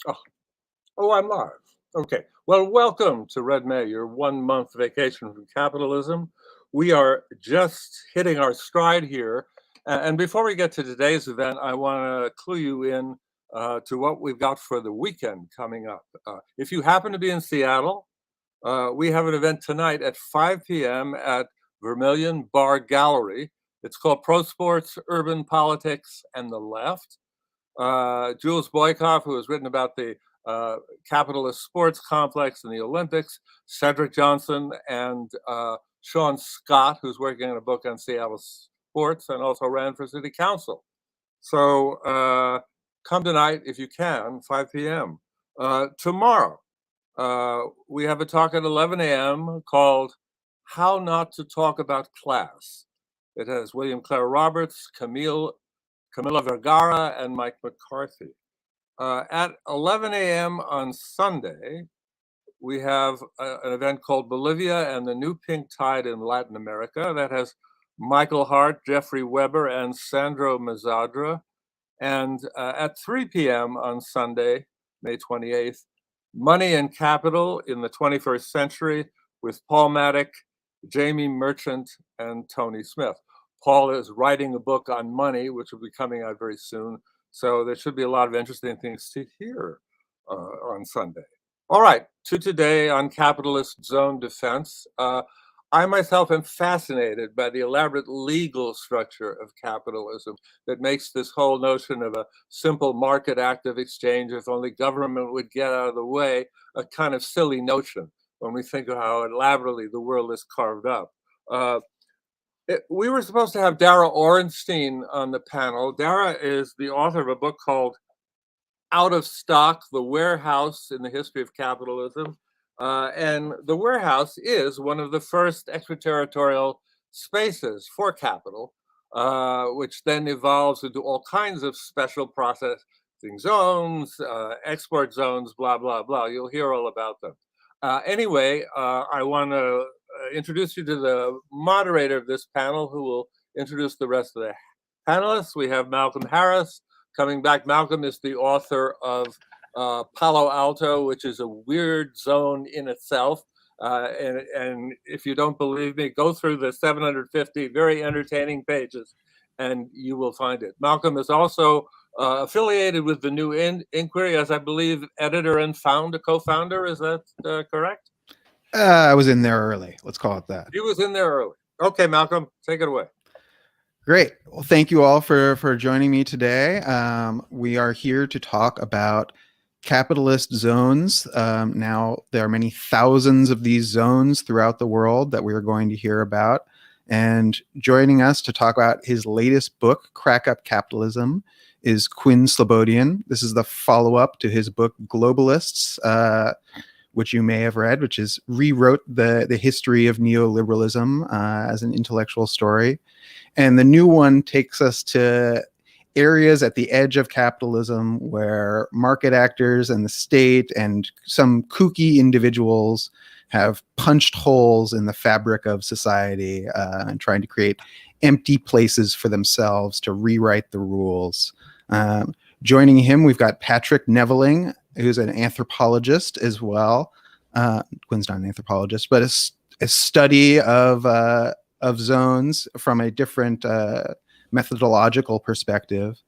Oh, oh, I'm live. Okay. Well, welcome to Red May, your 1 month vacation from capitalism. We are just hitting our stride here. And before we get to today's event, I want to clue you in to what we've got for the weekend coming up. If you happen to be in Seattle, we have an event tonight at 5 p.m. at Vermilion Bar Gallery. It's called Pro Sports, Urban Politics, and the Left. Jules Boykoff, who has written about the capitalist sports complex and the Olympics, Cedric Johnson, and Sean Scott, who's working on a book on Seattle sports and also ran for city council. So come tonight if you can, 5 p.m. Tomorrow, we have a talk at 11 a.m. called How Not to Talk About Class. It has William Clare Roberts, Camilla Vergara, and Mike McCarthy. At 11 a.m. on Sunday, we have an event called Bolivia and the New Pink Tide in Latin America that has Michael Hart, Jeffrey Weber, and Sandro Mazzadra. And at 3 p.m. on Sunday, May 28th, Money and Capital in the 21st Century with Paul Maddock, Jamie Merchant, and Tony Smith. Paul is writing a book on money, which will be coming out very soon. So there should be a lot of interesting things to hear on Sunday. All right, to today on capitalist zone defense. I myself am fascinated by the elaborate legal structure of capitalism that makes this whole notion of a simple market act of exchange, if only government would get out of the way, a kind of silly notion when we think of how elaborately the world is carved up. We were supposed to have Dara Orenstein on the panel. Dara is the author of a book called Out of Stock, The Warehouse in the History of Capitalism. And the warehouse is one of the first extraterritorial spaces for capital, which then evolves into all kinds of special processing zones, export zones, blah, blah, blah. You'll hear all about them. Anyway, I want to introduce you to the moderator of this panel, who will introduce the rest of the panelists. We have Malcolm Harris coming back. Malcolm is the author of Palo Alto, which is a weird zone in itself. And if you don't believe me, go through the 750 very entertaining pages and you will find it. Malcolm is also affiliated with the New Inquiry, as I believe editor and co-founder. Is that correct? I was in there early. Let's call it that. He was in there early. Okay, Malcolm, take it away. Great. Well, thank you all for joining me today. We are here to talk about capitalist zones. Now, there are many thousands of these zones throughout the world that we're going to hear about. And joining us to talk about his latest book, Crack Up Capitalism, is Quinn Slobodian. This is the follow-up to his book, Globalists, which you may have read, which is rewrote the history of neoliberalism as an intellectual story. And the new one takes us to areas at the edge of capitalism where market actors and the state and some kooky individuals have punched holes in the fabric of society and trying to create empty places for themselves to rewrite the rules. Joining him, we've got Patrick Neveling, who's an anthropologist as well. Quinn's not an anthropologist, but a study of zones from a different methodological perspective,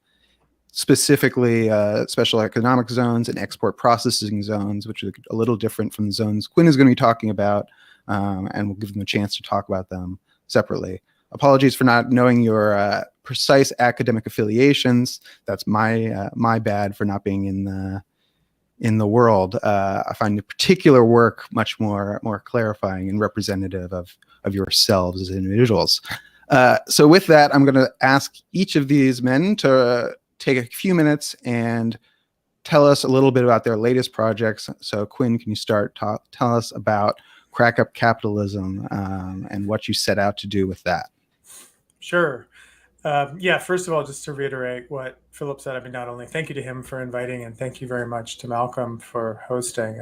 specifically special economic zones and export processing zones, which are a little different from the zones Quinn is going to be talking about, and we'll give them a chance to talk about them separately. Apologies for not knowing your precise academic affiliations. That's my bad for not being in the world. I find the particular work much more clarifying and representative of yourselves as individuals. So with that, I'm going to ask each of these men to take a few minutes and tell us a little bit about their latest projects. So Quinn, can you start? Tell us about Crack Up Capitalism and what you set out to do with that. Sure. Yeah, first of all, just to reiterate what Philip said, I mean, not only thank you to him for inviting, and thank you very much to Malcolm for hosting.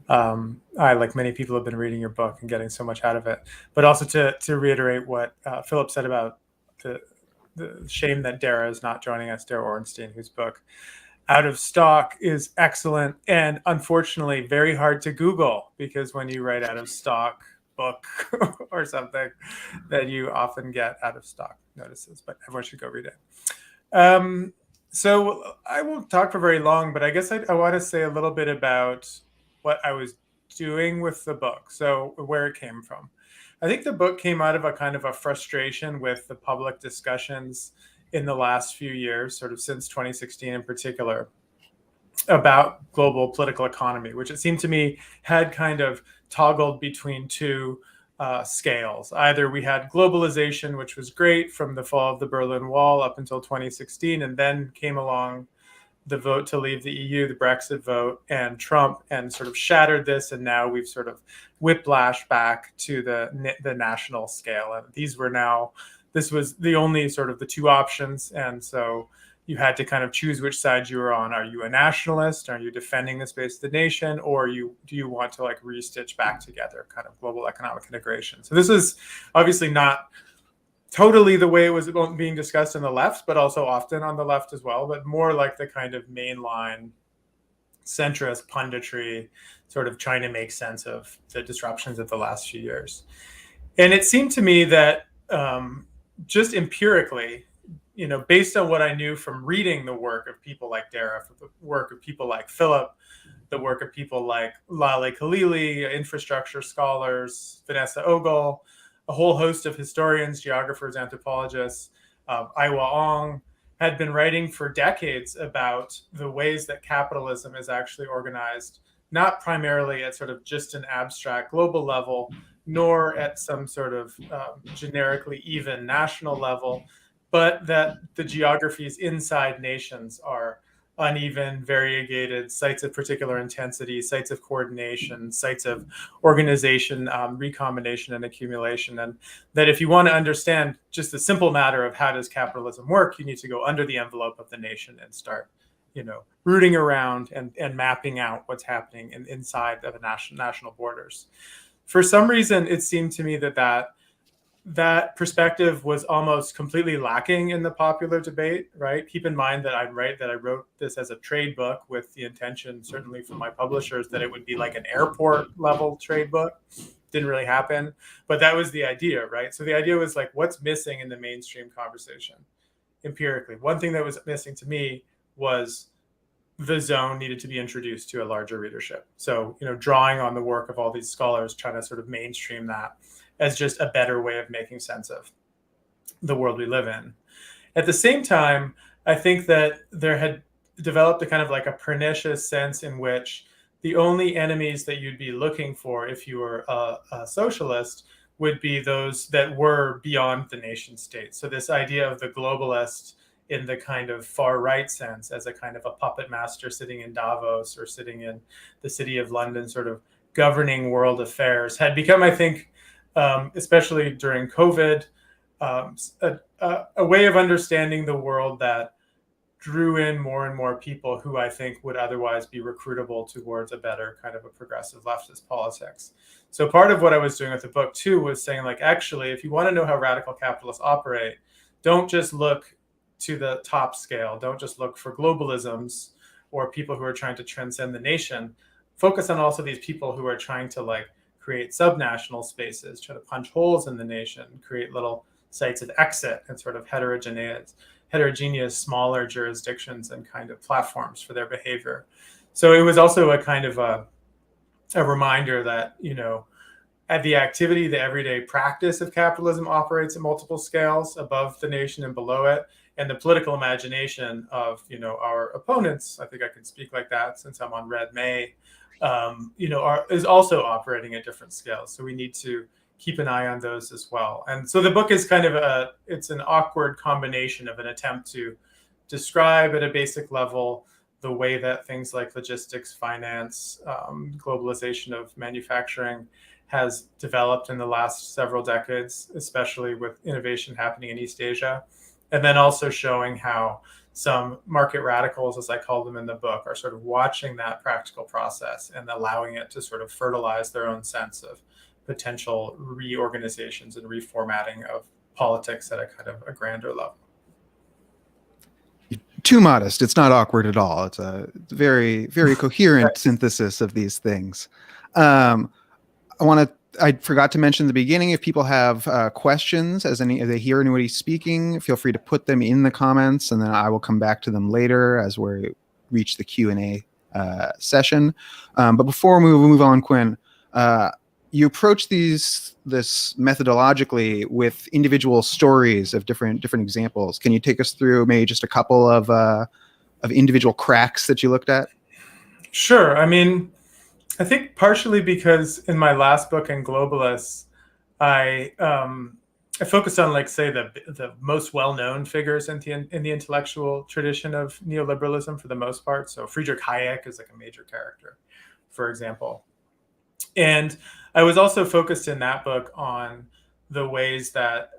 And I, like many people, have been reading your book and getting so much out of it. But also to reiterate what Philip said about the shame that Dara is not joining us, Dara Orenstein, whose book out of stock is excellent and unfortunately very hard to Google, because when you write out of stock book or something, that you often get out of stock notices, but everyone should go read it. So I won't talk for very long, but I guess I want to say a little bit about what I was doing with the book. So where it came from. I think the book came out of a kind of a frustration with the public discussions in the last few years, sort of since 2016 in particular, about global political economy, which it seemed to me had kind of toggled between two scales. Either we had globalization, which was great from the fall of the Berlin Wall up until 2016, and then came along the vote to leave the EU, the Brexit vote, and Trump, and sort of shattered this. And now we've sort of whiplashed back to the national scale. And this was the only sort of the two options. And so you had to kind of choose which side you were on. Are you a nationalist? Are you defending the space of the nation? Or do you want to like restitch back together kind of global economic integration? So this is obviously not totally the way it was being discussed on the left, but also often on the left as well, but more like the kind of mainline centrist punditry, sort of trying to make sense of the disruptions of the last few years. And it seemed to me that just empirically, based on what I knew from reading the work of people like Dara, the work of people like Philip, the work of people like Lale Khalili, infrastructure scholars, Vanessa Ogle, a whole host of historians, geographers, anthropologists, Aiwa Ong, had been writing for decades about the ways that capitalism is actually organized, not primarily at sort of just an abstract global level, nor at some sort of generically even national level, but that the geographies inside nations are uneven, variegated, sites of particular intensity, sites of coordination, sites of organization, recombination and accumulation. And that if you want to understand just the simple matter of how does capitalism work, you need to go under the envelope of the nation and start, rooting around and mapping out what's happening inside of the national borders. For some reason, it seemed to me that perspective was almost completely lacking in the popular debate, right? Keep in mind that I wrote this as a trade book with the intention, certainly from my publishers, that it would be like an airport level trade book. Didn't really happen, but that was the idea, right? So the idea was like, what's missing in the mainstream conversation empirically? One thing that was missing to me was the zone needed to be introduced to a larger readership. So, drawing on the work of all these scholars, trying to sort of mainstream that as just a better way of making sense of the world we live in. At the same time, I think that there had developed a kind of like a pernicious sense in which the only enemies that you'd be looking for if you were a socialist would be those that were beyond the nation state. So this idea of the globalist in the kind of far right sense as a kind of a puppet master sitting in Davos or sitting in the city of London, sort of governing world affairs, had become, I think, especially during COVID, a way of understanding the world that drew in more and more people who I think would otherwise be recruitable towards a better kind of a progressive leftist politics. So part of what I was doing with the book too was saying, like, actually, if you want to know how radical capitalists operate, don't just look to the top scale. Don't just look for globalisms or people who are trying to transcend the nation. Focus on also these people who are trying to like create subnational spaces, try to punch holes in the nation, create little sites of exit and sort of heterogeneous smaller jurisdictions and kind of platforms for their behavior. So it was also a kind of a reminder that, at the activity, the everyday practice of capitalism operates at multiple scales, above the nation and below it. And the political imagination of, our opponents, I think I can speak like that since I'm on Red May, is also operating at different scales. So we need to keep an eye on those as well. And so the book is kind of it's an awkward combination of an attempt to describe at a basic level the way that things like logistics, finance, globalization of manufacturing has developed in the last several decades, especially with innovation happening in East Asia. And then also showing how some market radicals, as I call them in the book, are sort of watching that practical process and allowing it to sort of fertilize their own sense of potential reorganizations and reformatting of politics at a kind of a grander level. too modest. It's not awkward at all. It's a very, very coherent synthesis of these things. I forgot to mention at the beginning, if people have questions as they hear anybody speaking, feel free to put them in the comments, and then I will come back to them later as we reach the Q&A session. But before we move on, Quinn, you approach this methodologically with individual stories of different examples. Can you take us through maybe just a couple of individual cracks that you looked at? Sure. I mean, I think partially because in my last book, in Globalists, I focused on, like, say, the most well-known figures in the intellectual tradition of neoliberalism for the most part. So Friedrich Hayek is like a major character, for example. And I was also focused in that book on the ways that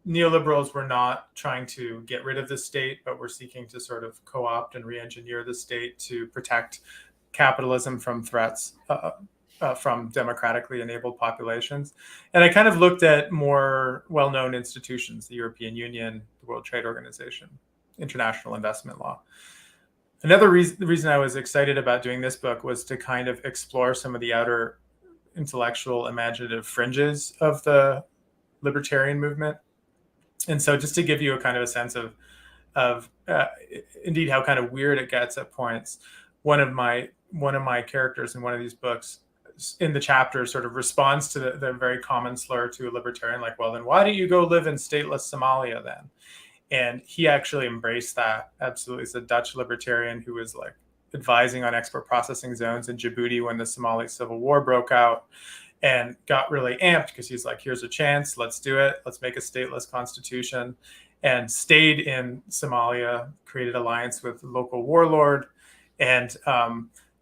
neoliberals were not trying to get rid of the state, but were seeking to sort of co-opt and re-engineer the state to protect capitalism from threats from democratically enabled populations. And I kind of looked at more well-known institutions, the European Union, the World Trade Organization, international investment law. Another the reason I was excited about doing this book was to kind of explore some of the outer intellectual, imaginative fringes of the libertarian movement. And so just to give you a kind of a sense of indeed how kind of weird it gets at points, one of my characters in one of these books in the chapter sort of responds to the very common slur to a libertarian, like, well, then why don't you go live in stateless Somalia then? And he actually embraced that. Absolutely. He's a Dutch libertarian who was like advising on export processing zones in Djibouti when the Somali civil war broke out, and got really amped because he's like, here's a chance. Let's do it. Let's make a stateless constitution. And stayed in Somalia, created alliance with the local warlord, and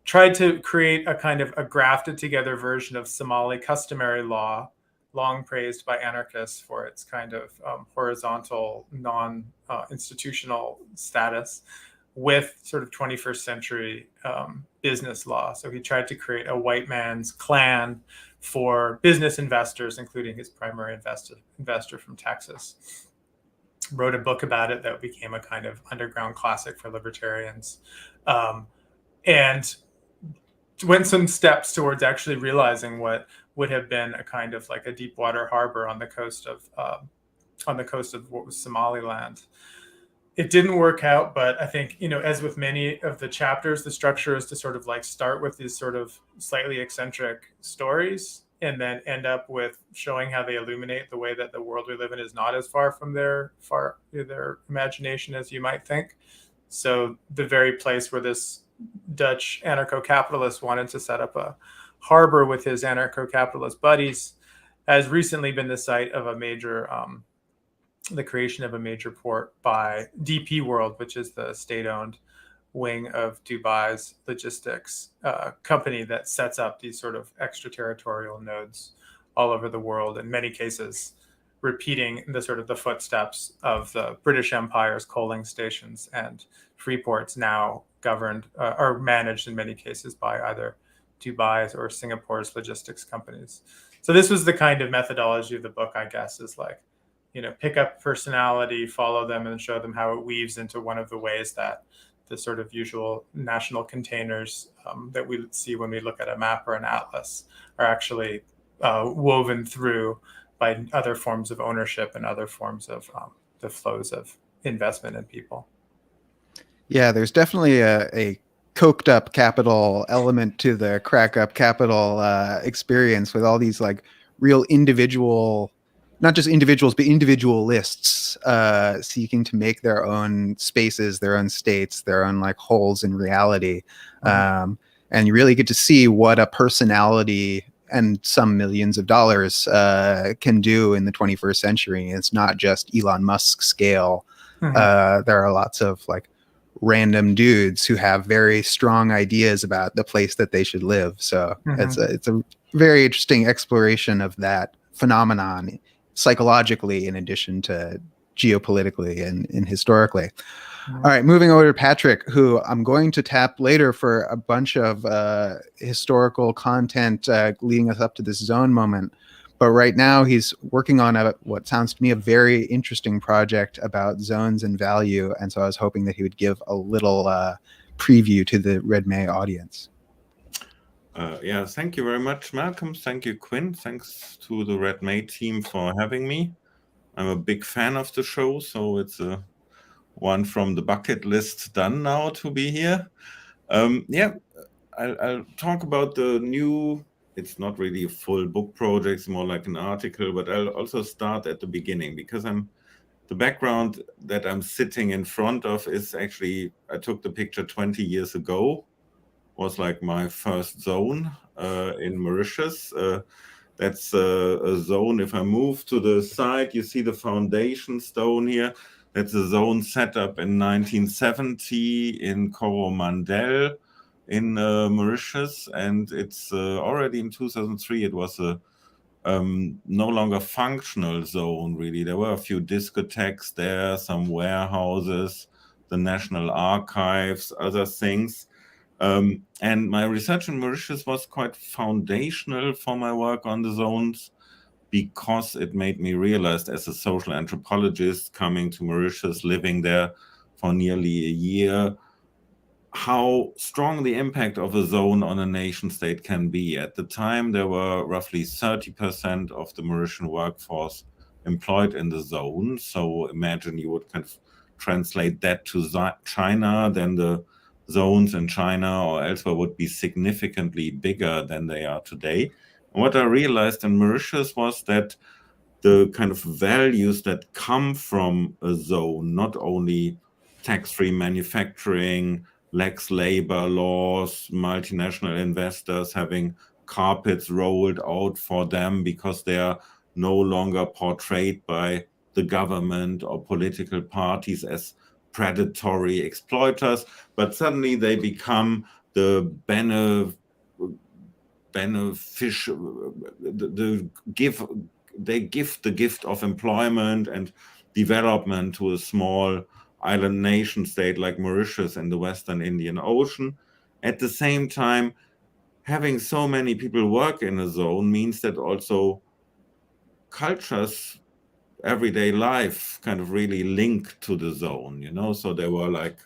tried to create a kind of a grafted together version of Somali customary law, long praised by anarchists for its kind of horizontal, non-institutional status, with sort of 21st century business law. So he tried to create a white man's clan for business investors, including his primary investor from Texas. Wrote a book about it that became a kind of underground classic for libertarians. And went some steps towards actually realizing what would have been a kind of like a deep water harbor on the coast of what was Somaliland. It didn't work out, but I think, as with many of the chapters, the structure is to sort of like start with these sort of slightly eccentric stories and then end up with showing how they illuminate the way that the world we live in is not as far from their imagination as you might think. So the very place where this Dutch anarcho-capitalist wanted to set up a harbor with his anarcho-capitalist buddies has recently been the site of the creation of a major port by DP World, which is the state-owned wing of Dubai's logistics company that sets up these sort of extraterritorial nodes all over the world, in many cases repeating the sort of the footsteps of the British Empire's coaling stations and free ports, now governed or managed in many cases by either Dubai's or Singapore's logistics companies. So this was the kind of methodology of the book, I guess, is like, pick up personality, follow them, and show them how it weaves into one of the ways that the sort of usual national containers that we see when we look at a map or an atlas are actually woven through by other forms of ownership and other forms of the flows of investment in people. Yeah, there's definitely a coked up capital element to the crack up capital experience, with all these like real individual, not just individuals, but individualists seeking to make their own spaces, their own states, their own like holes in reality. And you really get to see what a personality and some millions of dollars can do in the 21st century. It's not just Elon Musk scale. There are lots of like random dudes who have very strong ideas about the place that they should live. So it's a very interesting exploration of that phenomenon psychologically, in addition to geopolitically and historically. All right, moving over to Patrick, who I'm going to tap later for a bunch of historical content leading us up to this zone moment. But right now he's working on what sounds to me a very interesting project about zones and value. And so I was hoping that he would give a little preview to the Red May audience. Yeah, thank you very much, Malcolm. Thank you, Quinn. Thanks to the Red May team for having me. I'm a big fan of the show, so it's one from the bucket list done now to be here. Yeah, I'll talk about the new, it's not really a full book project, it's more like an article, but I'll also start at the beginning because the background that I'm sitting in front of is actually, I took the picture 20 years ago, was like my first zone in Mauritius. That's a zone, if I move to the side, you see the foundation stone here. That's a zone set up in 1970 in Coromandel in Mauritius, and it's already in 2003 it was a no longer functional zone, really. There were a few discotheques there, some warehouses, the National Archives, other things. And my research in Mauritius was quite foundational for my work on the zones because it made me realize, as a social anthropologist coming to Mauritius, living there for nearly a year, how strong the impact of a zone on a nation state can be. At the time, there were roughly 30% of the Mauritian workforce employed in the zone. So imagine you would kind of translate that to China, then the zones in China or elsewhere would be significantly bigger than they are today. And what I realized in Mauritius was that the kind of values that come from a zone, not only tax-free manufacturing, lax labor laws, multinational investors having carpets rolled out for them because they are no longer portrayed by the government or political parties as predatory exploiters, but suddenly they become the they give the gift of employment and development to a small island nation state like Mauritius in the Western Indian Ocean. At the same time, having so many people work in a zone means that also cultures, everyday life kind of really link to the zone, you know? So there were like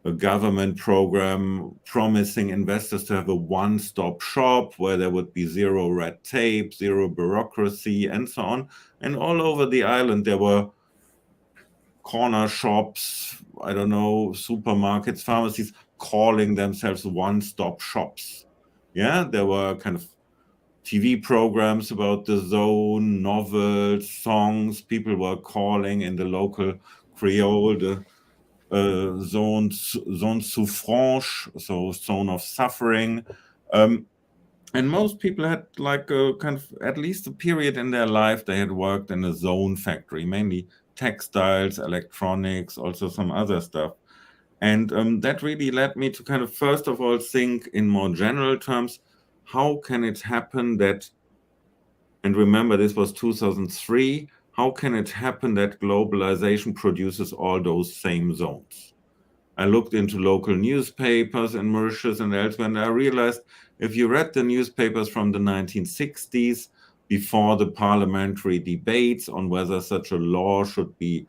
a government program promising investors to have a one-stop shop where there would be zero red tape, zero bureaucracy, and so on. And all over the island, there were corner shops, I don't know, supermarkets, pharmacies, calling themselves one-stop shops. Yeah, there were kind of TV programs about the zone, novels, songs. People were calling in the local Creole, the zone souffrance, so zone of suffering. And most people had like a kind of, at least a period in their life, they had worked in a zone factory, mainly textiles, electronics, also some other stuff. And that really led me to kind of, first of all, think in more general terms, how can it happen that, and remember this was 2003, how can it happen that globalization produces all those same zones? I looked into local newspapers in Mauritius and elsewhere, and I realized if you read the newspapers from the 1960s, before the parliamentary debates on whether such a law should be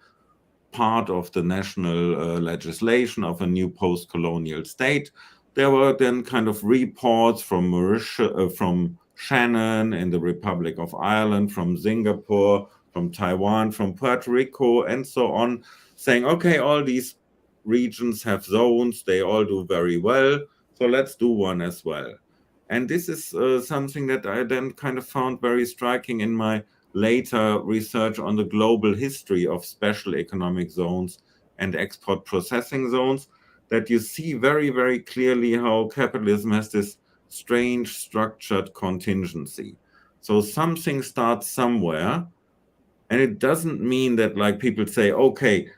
part of the national legislation of a new post-colonial state, there were then kind of reports from Mauritius, from Shannon in the Republic of Ireland, from Singapore, from Taiwan, from Puerto Rico, and so on, saying, okay, all these regions have zones, they all do very well, so let's do one as well. And this is something that I then kind of found very striking in my later research on the global history of special economic zones and export processing zones, that you see very, very clearly how capitalism has this strange structured contingency. So something starts somewhere, and it doesn't mean that like people say, okay,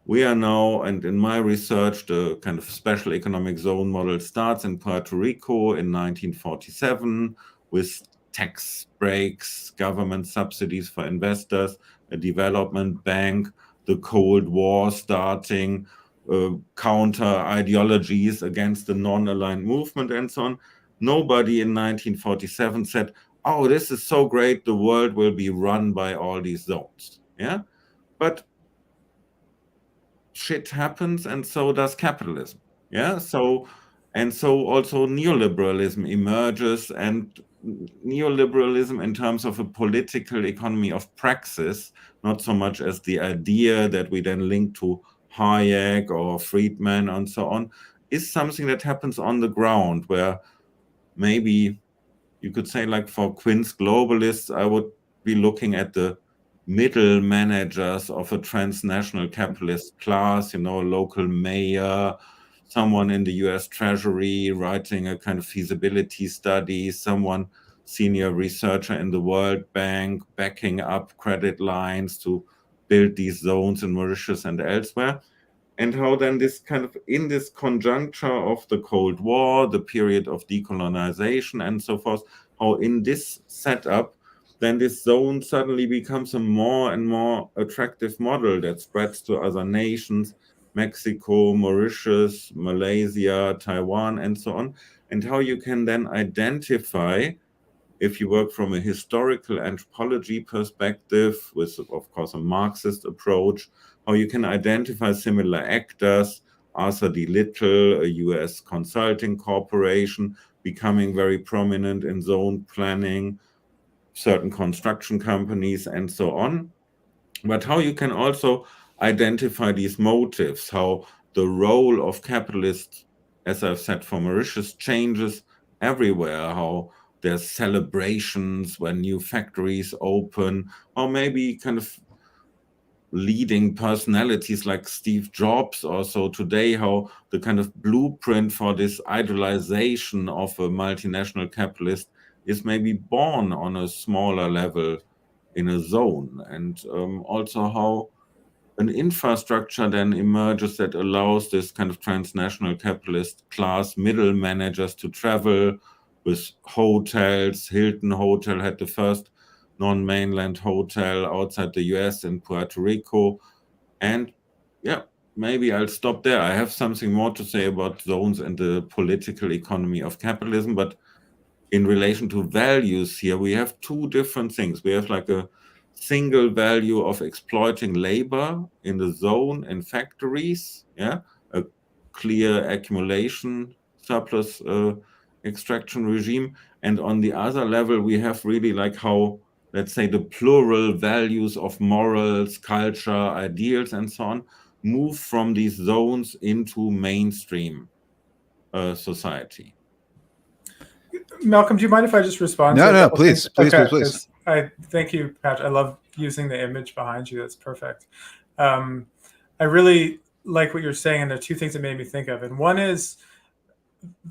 we are now, and in my research, the kind of special economic zone model starts in Puerto Rico in 1947 with tax breaks, government subsidies for investors, a development bank, the Cold War starting, counter ideologies against the non-aligned movement and so on. Nobody in 1947 said, oh, this is so great, the world will be run by all these zones. Yeah, but shit happens, and so does capitalism. Yeah, so also neoliberalism emerges, and neoliberalism in terms of a political economy of praxis, not so much as the idea that we then link to Hayek or Friedman and so on, is something that happens on the ground, where maybe you could say, like for Quinn's globalists, I would be looking at the middle managers of a transnational capitalist class, you know, a local mayor, someone in the US Treasury writing a kind of feasibility study, someone senior researcher in the World Bank backing up credit lines to build these zones in Mauritius and elsewhere. And how then this kind of, in this conjuncture of the Cold War, the period of decolonization and so forth, how in this setup, then this zone suddenly becomes a more and more attractive model that spreads to other nations, Mexico, Mauritius, Malaysia, Taiwan, and so on. And how you can then identify, if you work from a historical anthropology perspective, with, of course, a Marxist approach, how you can identify similar actors, Arthur D. Little, a US consulting corporation, becoming very prominent in zone planning, certain construction companies, and so on. But how you can also identify these motives, how the role of capitalists, as I've said, for Mauritius, changes everywhere, how there's celebrations when new factories open, or maybe kind of leading personalities like Steve Jobs also today, how the kind of blueprint for this idolization of a multinational capitalist is maybe born on a smaller level in a zone. And also how an infrastructure then emerges that allows this kind of transnational capitalist class middle managers to travel with hotels. Hilton Hotel had the first non-mainland hotel outside the US in Puerto Rico. And yeah, maybe I'll stop there. I have something more to say about zones and the political economy of capitalism, but in relation to values here, we have two different things. We have like a single value of exploiting labor in the zone and factories, yeah, a clear accumulation surplus extraction regime. And on the other level, we have really like how, let's say, the plural values of morals, culture, ideals, and so on move from these zones into mainstream society. Malcolm, do you mind if I just respond? No, please. I thank you, Patrick. I love using the image behind you. That's perfect. I really like what you're saying, and there are two things that made me think of. And one is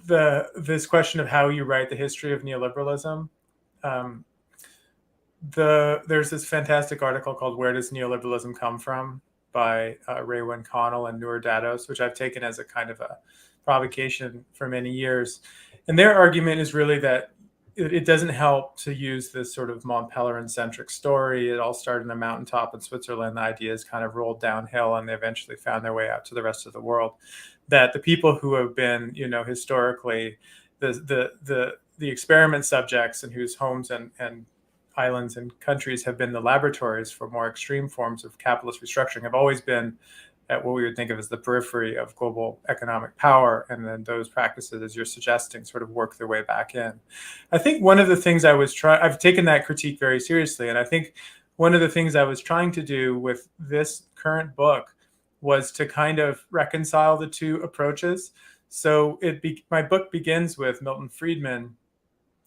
this question of how you write the history of neoliberalism. There's this fantastic article called "Where Does Neoliberalism Come From?" by Raywin Connell and Noor Dados, which I've taken as a kind of a provocation for many years. And their argument is really that it doesn't help to use this sort of Mont Pelerin-centric story. It all started in a mountaintop in Switzerland. The ideas kind of rolled downhill, and they eventually found their way out to the rest of the world. That the people who have been, historically the experiment subjects, and whose homes and islands and countries have been the laboratories for more extreme forms of capitalist restructuring, have always been at what we would think of as the periphery of global economic power. And then those practices, as you're suggesting, sort of work their way back in. I think one of the things I've taken that critique very seriously. And I think one of the things I was trying to do with this current book was to kind of reconcile the two approaches. So my book begins with Milton Friedman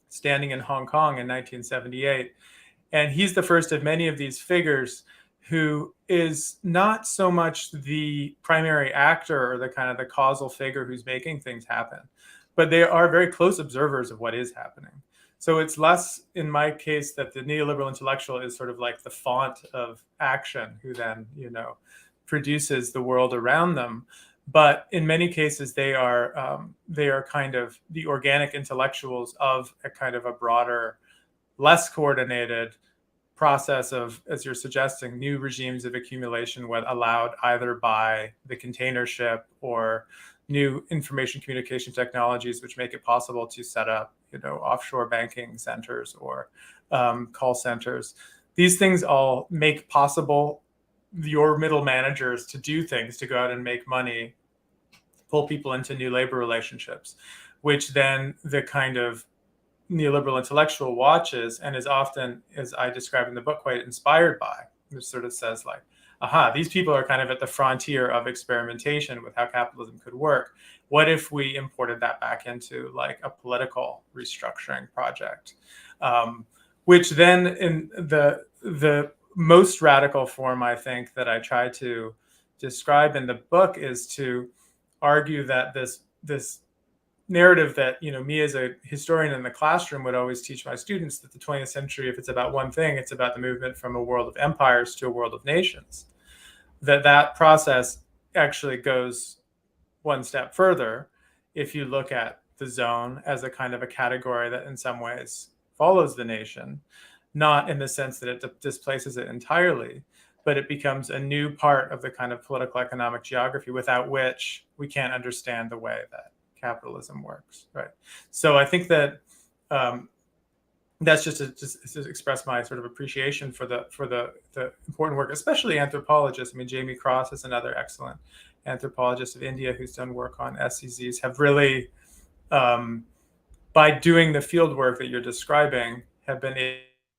standing in Hong Kong in 1978. And he's the first of many of these figures who is not so much the primary actor or the kind of the causal figure who's making things happen, but they are very close observers of what is happening. So it's less, in my case, that the neoliberal intellectual is sort of like the font of action who then, produces the world around them. But in many cases, they are kind of the organic intellectuals of a kind of a broader, less coordinated process of, as you're suggesting, new regimes of accumulation, what allowed either by the container ship or new information communication technologies, which make it possible to set up, offshore banking centers or call centers. These things all make possible your middle managers to do things, to go out and make money, pull people into new labor relationships, which then the kind of neoliberal intellectual watches and is often, as I describe in the book, quite inspired by, which sort of says like, aha, these people are kind of at the frontier of experimentation with how capitalism could work. What if we imported that back into like a political restructuring project? Which then in the most radical form, I think, that I try to describe in the book is to argue that this narrative that, me as a historian in the classroom would always teach my students, that the 20th century, if it's about one thing, it's about the movement from a world of empires to a world of nations. That process actually goes one step further if you look at the zone as a kind of a category that in some ways follows the nation, not in the sense that it displaces it entirely, but it becomes a new part of the kind of political economic geography without which we can't understand the way that capitalism works, right? So I think that that's just to express my sort of appreciation for the important work, especially anthropologists. I mean, Jamie Cross is another excellent anthropologist of India who's done work on SEZs, have really, by doing the field work that you're describing, have been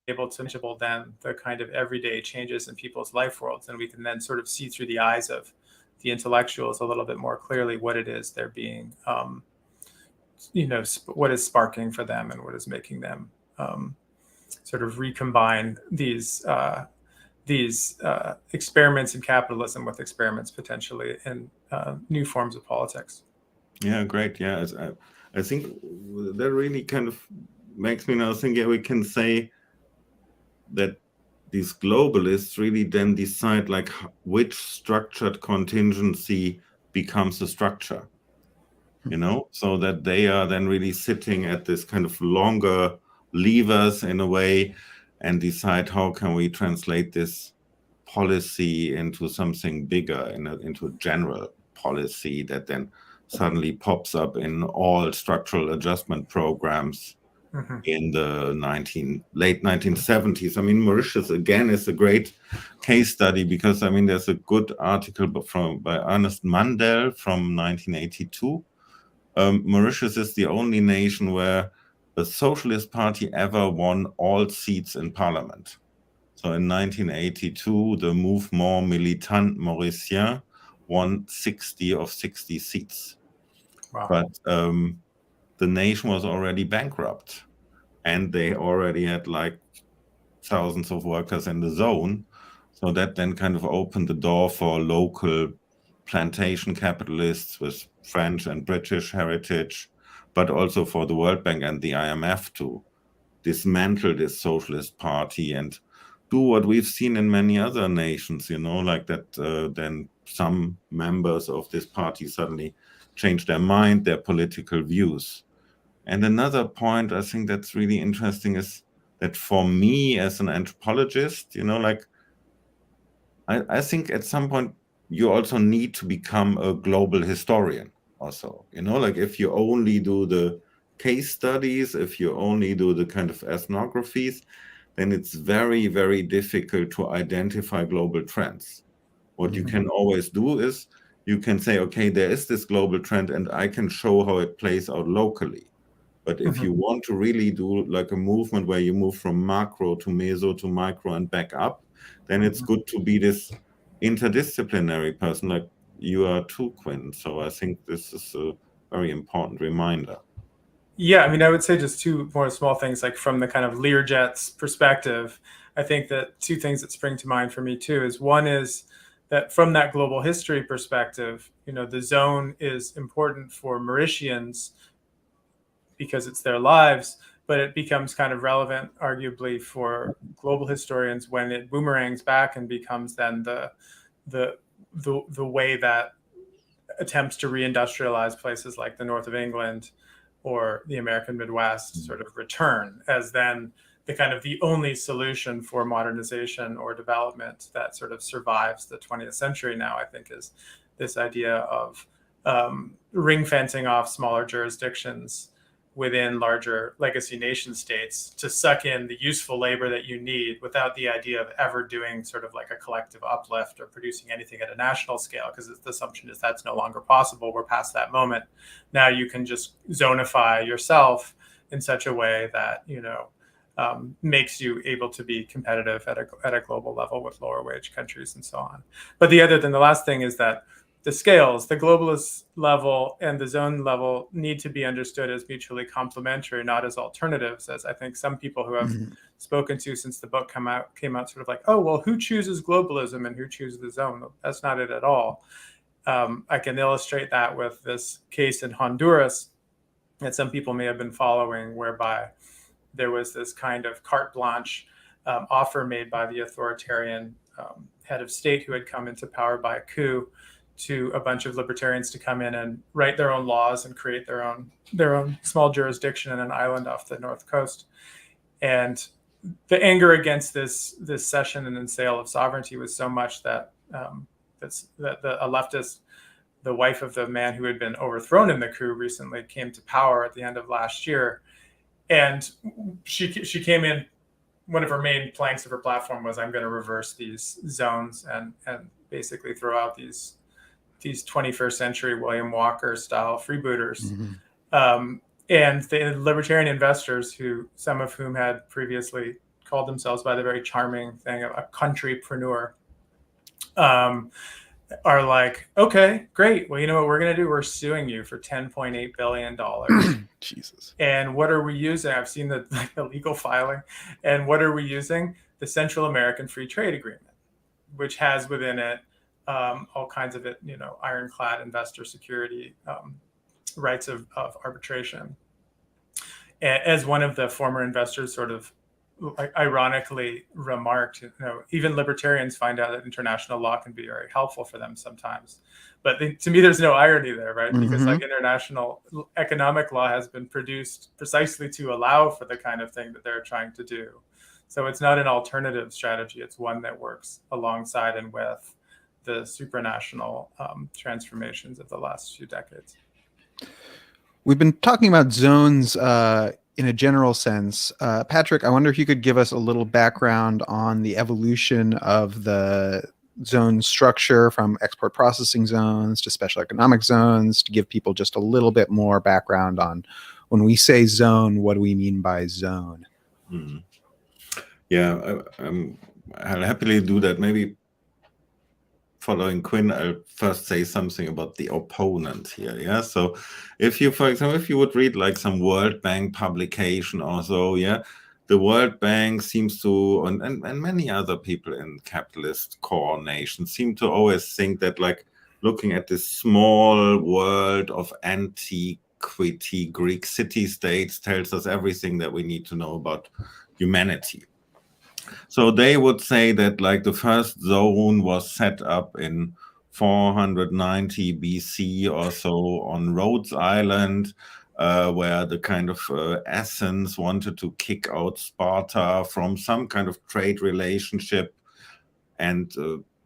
able to measure then the kind of everyday changes in people's life worlds. And we can then sort of see through the eyes of the intellectuals a little bit more clearly what it is they're being, what is sparking for them and what is making them sort of recombine these experiments in capitalism with experiments potentially in new forms of politics. Yeah, great. Yeah, I think that really kind of makes me now think, yeah, we can say that these globalists really then decide like which structured contingency becomes the structure, so that they are then really sitting at this kind of longer levers in a way and decide how can we translate this policy into something bigger, into a general policy that then suddenly pops up in all structural adjustment programs in the late 1970s. I mean, Mauritius again is a great case study because I mean there's a good article by Ernest Mandel from 1982. Mauritius is the only nation where a socialist party ever won all seats in parliament. So in 1982, the Mouvement Militant Mauricien won 60 of 60 seats. Wow. But the nation was already bankrupt. And they already had like thousands of workers in the zone. So that then kind of opened the door for local plantation capitalists with French and British heritage, but also for the World Bank and the IMF to dismantle this socialist party and do what we've seen in many other nations, like that then some members of this party suddenly change their mind, their political views. And another point I think that's really interesting is that for me as an anthropologist, I think at some point you also need to become a global historian also, like if you only do the case studies, if you only do the kind of ethnographies, then it's very, very difficult to identify global trends. What you can always do is you can say, okay, there is this global trend and I can show how it plays out locally. But if you want to really do like a movement where you move from macro to meso to micro and back up, then it's good to be this interdisciplinary person like you are too, Quinn. So I think this is a very important reminder. Yeah, I mean, I would say just two more small things, like from the kind of Learjet's perspective. I think that two things that spring to mind for me too is one is that from that global history perspective, the zone is important for Mauritians because it's their lives, but it becomes kind of relevant, arguably, for global historians when it boomerangs back and becomes then the way that attempts to reindustrialize places like the north of England or the American Midwest sort of return as then the only solution for modernization or development that sort of survives the 20th century now, I think, is this idea of ring fencing off smaller jurisdictions within larger legacy nation states to suck in the useful labor that you need without the idea of ever doing sort of like a collective uplift or producing anything at a national scale, because the assumption is that's no longer possible. We're past that moment. Now you can just zonify yourself in such a way that, makes you able to be competitive at a global level with lower wage countries and so on. But the last thing is that the scales, the globalist level and the zone level, need to be understood as mutually complementary, not as alternatives, as I think some people who have spoken to since the book came out sort of like, oh, well, who chooses globalism and who chooses the zone? That's not it at all. I can illustrate that with this case in Honduras that some people may have been following, whereby there was this kind of carte blanche offer made by the authoritarian head of state who had come into power by a coup to a bunch of libertarians to come in and write their own laws and create their own small jurisdiction in an island off the north coast. And the anger against this cession and then sale of sovereignty was so much that a leftist, the wife of the man who had been overthrown in the coup recently, came to power at the end of last year. And she came in, one of her main planks of her platform was, I'm going to reverse these zones and basically throw out these 21st century William Walker style freebooters. And the libertarian investors, some of whom had previously called themselves by the very charming thing of a countrypreneur, are like, okay, great. Well, you know what we're going to do? We're suing you for $10.8 billion. Jesus. And what are we using? I've seen the legal filing. And what are we using? The Central American Free Trade Agreement, which has within it all kinds of ironclad investor security rights of arbitration. As one of the former investors sort of ironically remarked, even libertarians find out that international law can be very helpful for them sometimes. But to me, there's no irony there, right? Because international economic law has been produced precisely to allow for the kind of thing that they're trying to do. So it's not an alternative strategy. It's one that works alongside and with the supranational transformations of the last few decades. We've been talking about zones in a general sense. Patrick, I wonder if you could give us a little background on the evolution of the zone structure from export processing zones to special economic zones, to give people just a little bit more background on when we say zone, what do we mean by zone? Yeah, I'll happily do that. Maybe following Quinn, I'll first say something about the opponent here. Yeah. So if you, for example, if you would read like some World Bank publication or so, yeah, the World Bank seems to, and many other people in capitalist core nations seem to always think that like looking at this small world of antiquity Greek city-states tells us everything that we need to know about humanity. So they would say that like the first zone was set up in 490 BC or so on Rhodes Island, where the kind of Athens wanted to kick out Sparta from some kind of trade relationship. And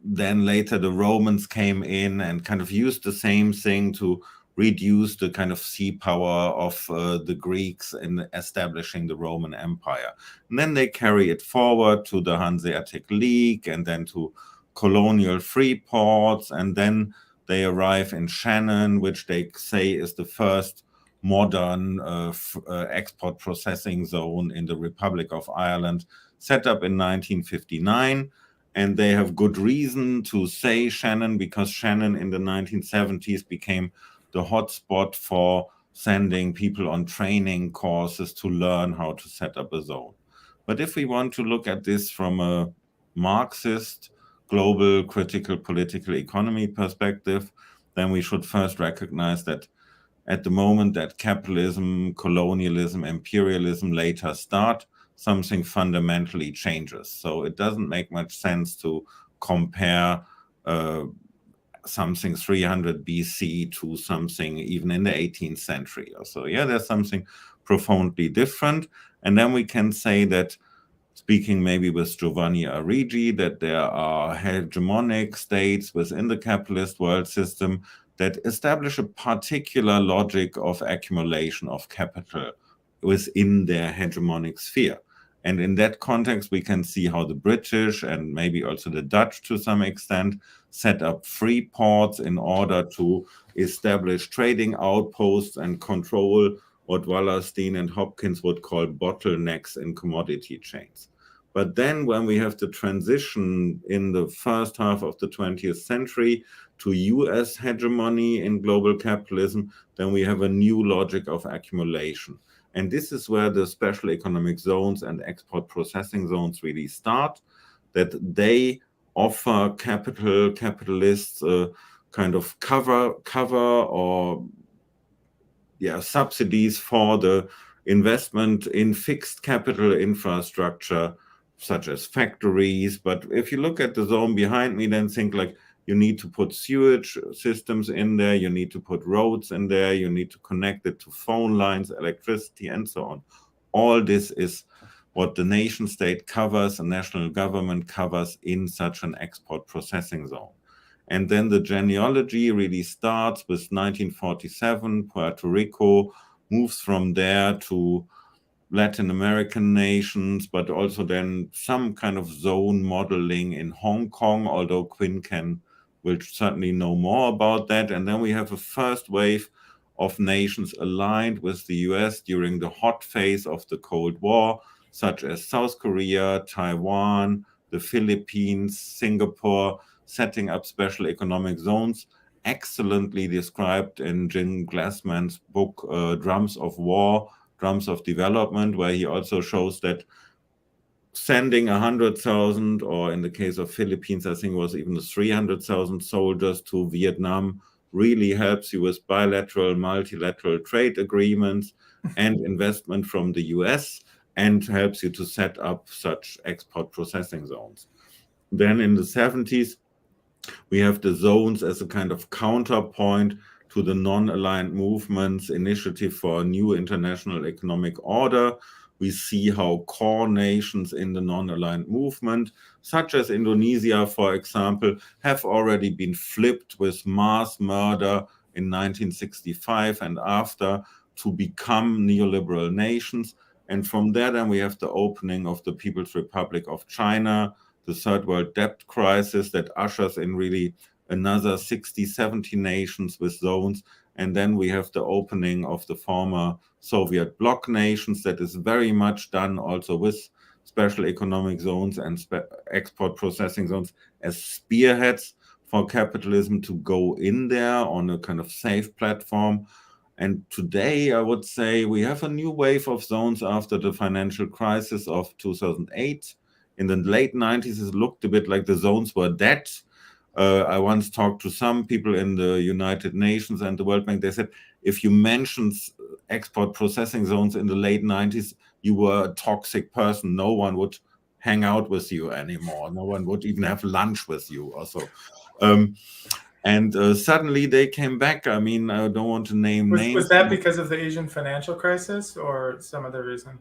then later the Romans came in and kind of used the same thing to reduce the kind of sea power of the Greeks in establishing the Roman Empire. And then they carry it forward to the Hanseatic League and then to colonial free ports. And then they arrive in Shannon, which they say is the first modern export processing zone in the Republic of Ireland, set up in 1959. And they have good reason to say Shannon, because Shannon in the 1970s became the hotspot for sending people on training courses to learn how to set up a zone. But if we want to look at this from a Marxist, global, critical political economy perspective, then we should first recognize that at the moment that capitalism, colonialism, imperialism later start, something fundamentally changes. So it doesn't make much sense to compare something 300 BC to something even in the 18th century or so. Yeah, there's something profoundly different. And then we can say that speaking maybe with Giovanni Arrighi, that there are hegemonic states within the capitalist world system that establish a particular logic of accumulation of capital within their hegemonic sphere. And in that context, we can see how the British and maybe also the Dutch to some extent set up free ports in order to establish trading outposts and control what Wallerstein and Hopkins would call bottlenecks in commodity chains. But then when we have the transition in the first half of the 20th century to US hegemony in global capitalism, then we have a new logic of accumulation. And this is where the special economic zones and export processing zones really start, that they offer capitalists kind of cover or subsidies for the investment in fixed capital infrastructure, such as factories. But if you look at the zone behind me, then think like you need to put sewage systems in there, you need to put roads in there, you need to connect it to phone lines, electricity, and so on. All this is what the nation state covers, a national government covers in such an export processing zone. And then the genealogy really starts with 1947, Puerto Rico moves from there to Latin American nations, but also then some kind of zone modeling in Hong Kong, although Quinn will certainly know more about that. And then we have a first wave of nations aligned with the US during the hot phase of the Cold War, such as South Korea, Taiwan, the Philippines, Singapore, setting up special economic zones, excellently described in Jim Glassman's book, Drums of War, Drums of Development, where he also shows that sending 100,000, or in the case of Philippines, I think it was even 300,000 soldiers to Vietnam, really helps you with bilateral, multilateral trade agreements and investment from the US, and helps you to set up such export processing zones. Then in the 70s, we have the zones as a kind of counterpoint to the non-aligned movements initiative for a new international economic order. We see how core nations in the non-aligned movement, such as Indonesia, for example, have already been flipped with mass murder in 1965 and after to become neoliberal nations. And from there, then we have the opening of the People's Republic of China, the third world debt crisis that ushers in really another 60, 70 nations with zones. And then we have the opening of the former Soviet bloc nations that is very much done also with special economic zones and export processing zones as spearheads for capitalism to go in there on a kind of safe platform. And today, I would say we have a new wave of zones after the financial crisis of 2008. In the late 90s, it looked a bit like the zones were dead. I once talked to some people in the United Nations and the World Bank. They said, if you mentioned export processing zones in the late 90s, you were a toxic person. No one would hang out with you anymore. No one would even have lunch with you also. And suddenly they came back. I mean, I don't want to name names. Was that because of the Asian financial crisis or some other reason?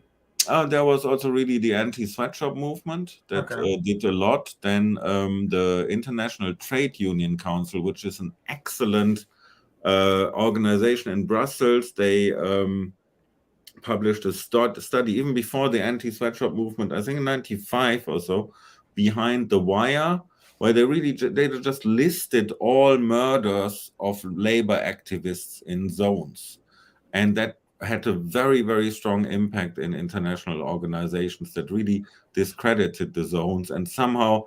There was also really the anti-sweatshop movement that did a lot. Then the International Trade Union Council, which is an excellent organization in Brussels, they published a study even before the anti-sweatshop movement, I think in 95 or so, Behind the Wire, where they just listed all murders of labor activists in zones. And that had a very, very strong impact in international organizations that really discredited the zones. And somehow,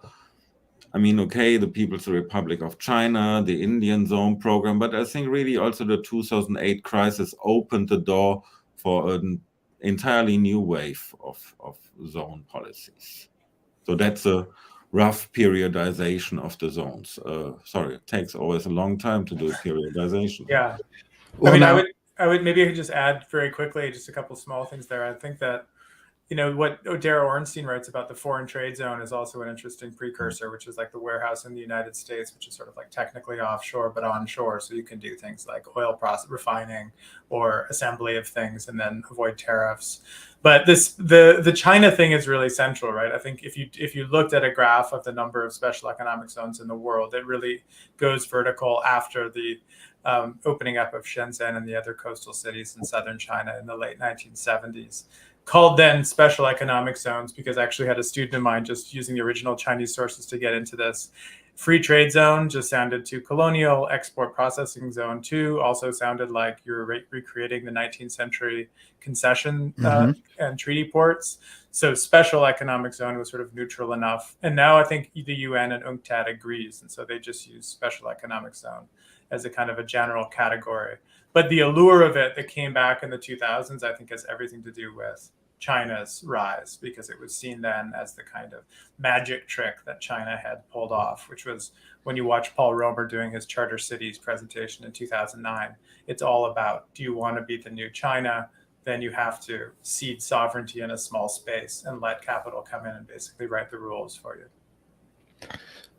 I mean, okay, the People's Republic of China, the Indian Zone program, but I think really also the 2008 crisis opened the door for an entirely new wave of zone policies. So that's a rough periodization of the zones. Sorry, it takes always a long time to do periodization. Yeah. Well, I mean, I would maybe I could just add very quickly just a couple small things there. I think that what Dara Ornstein writes about the foreign trade zone is also an interesting precursor, which is like the warehouse in the United States, which is sort of like technically offshore, but onshore. So you can do things like oil process refining or assembly of things and then avoid tariffs. But the China thing is really central, right? I think if you looked at a graph of the number of special economic zones in the world, it really goes vertical after the opening up of Shenzhen and the other coastal cities in southern China in the late 1970s. Called then special economic zones because I actually had a student of mine just using the original Chinese sources to get into this. Free trade zone just sounded too colonial. Export processing zone 2 also sounded like you're recreating the 19th century concession and treaty ports. So special economic zone was sort of neutral enough. And now I think the UN and UNCTAD agrees. And so they just use special economic zone as a kind of a general category. But the allure of it that came back in the 2000s, I think, has everything to do with China's rise, because it was seen then as the kind of magic trick that China had pulled off, which was when you watch Paul Romer doing his Charter Cities presentation in 2009, it's all about, do you want to be the new China? Then you have to cede sovereignty in a small space and let capital come in and basically write the rules for you.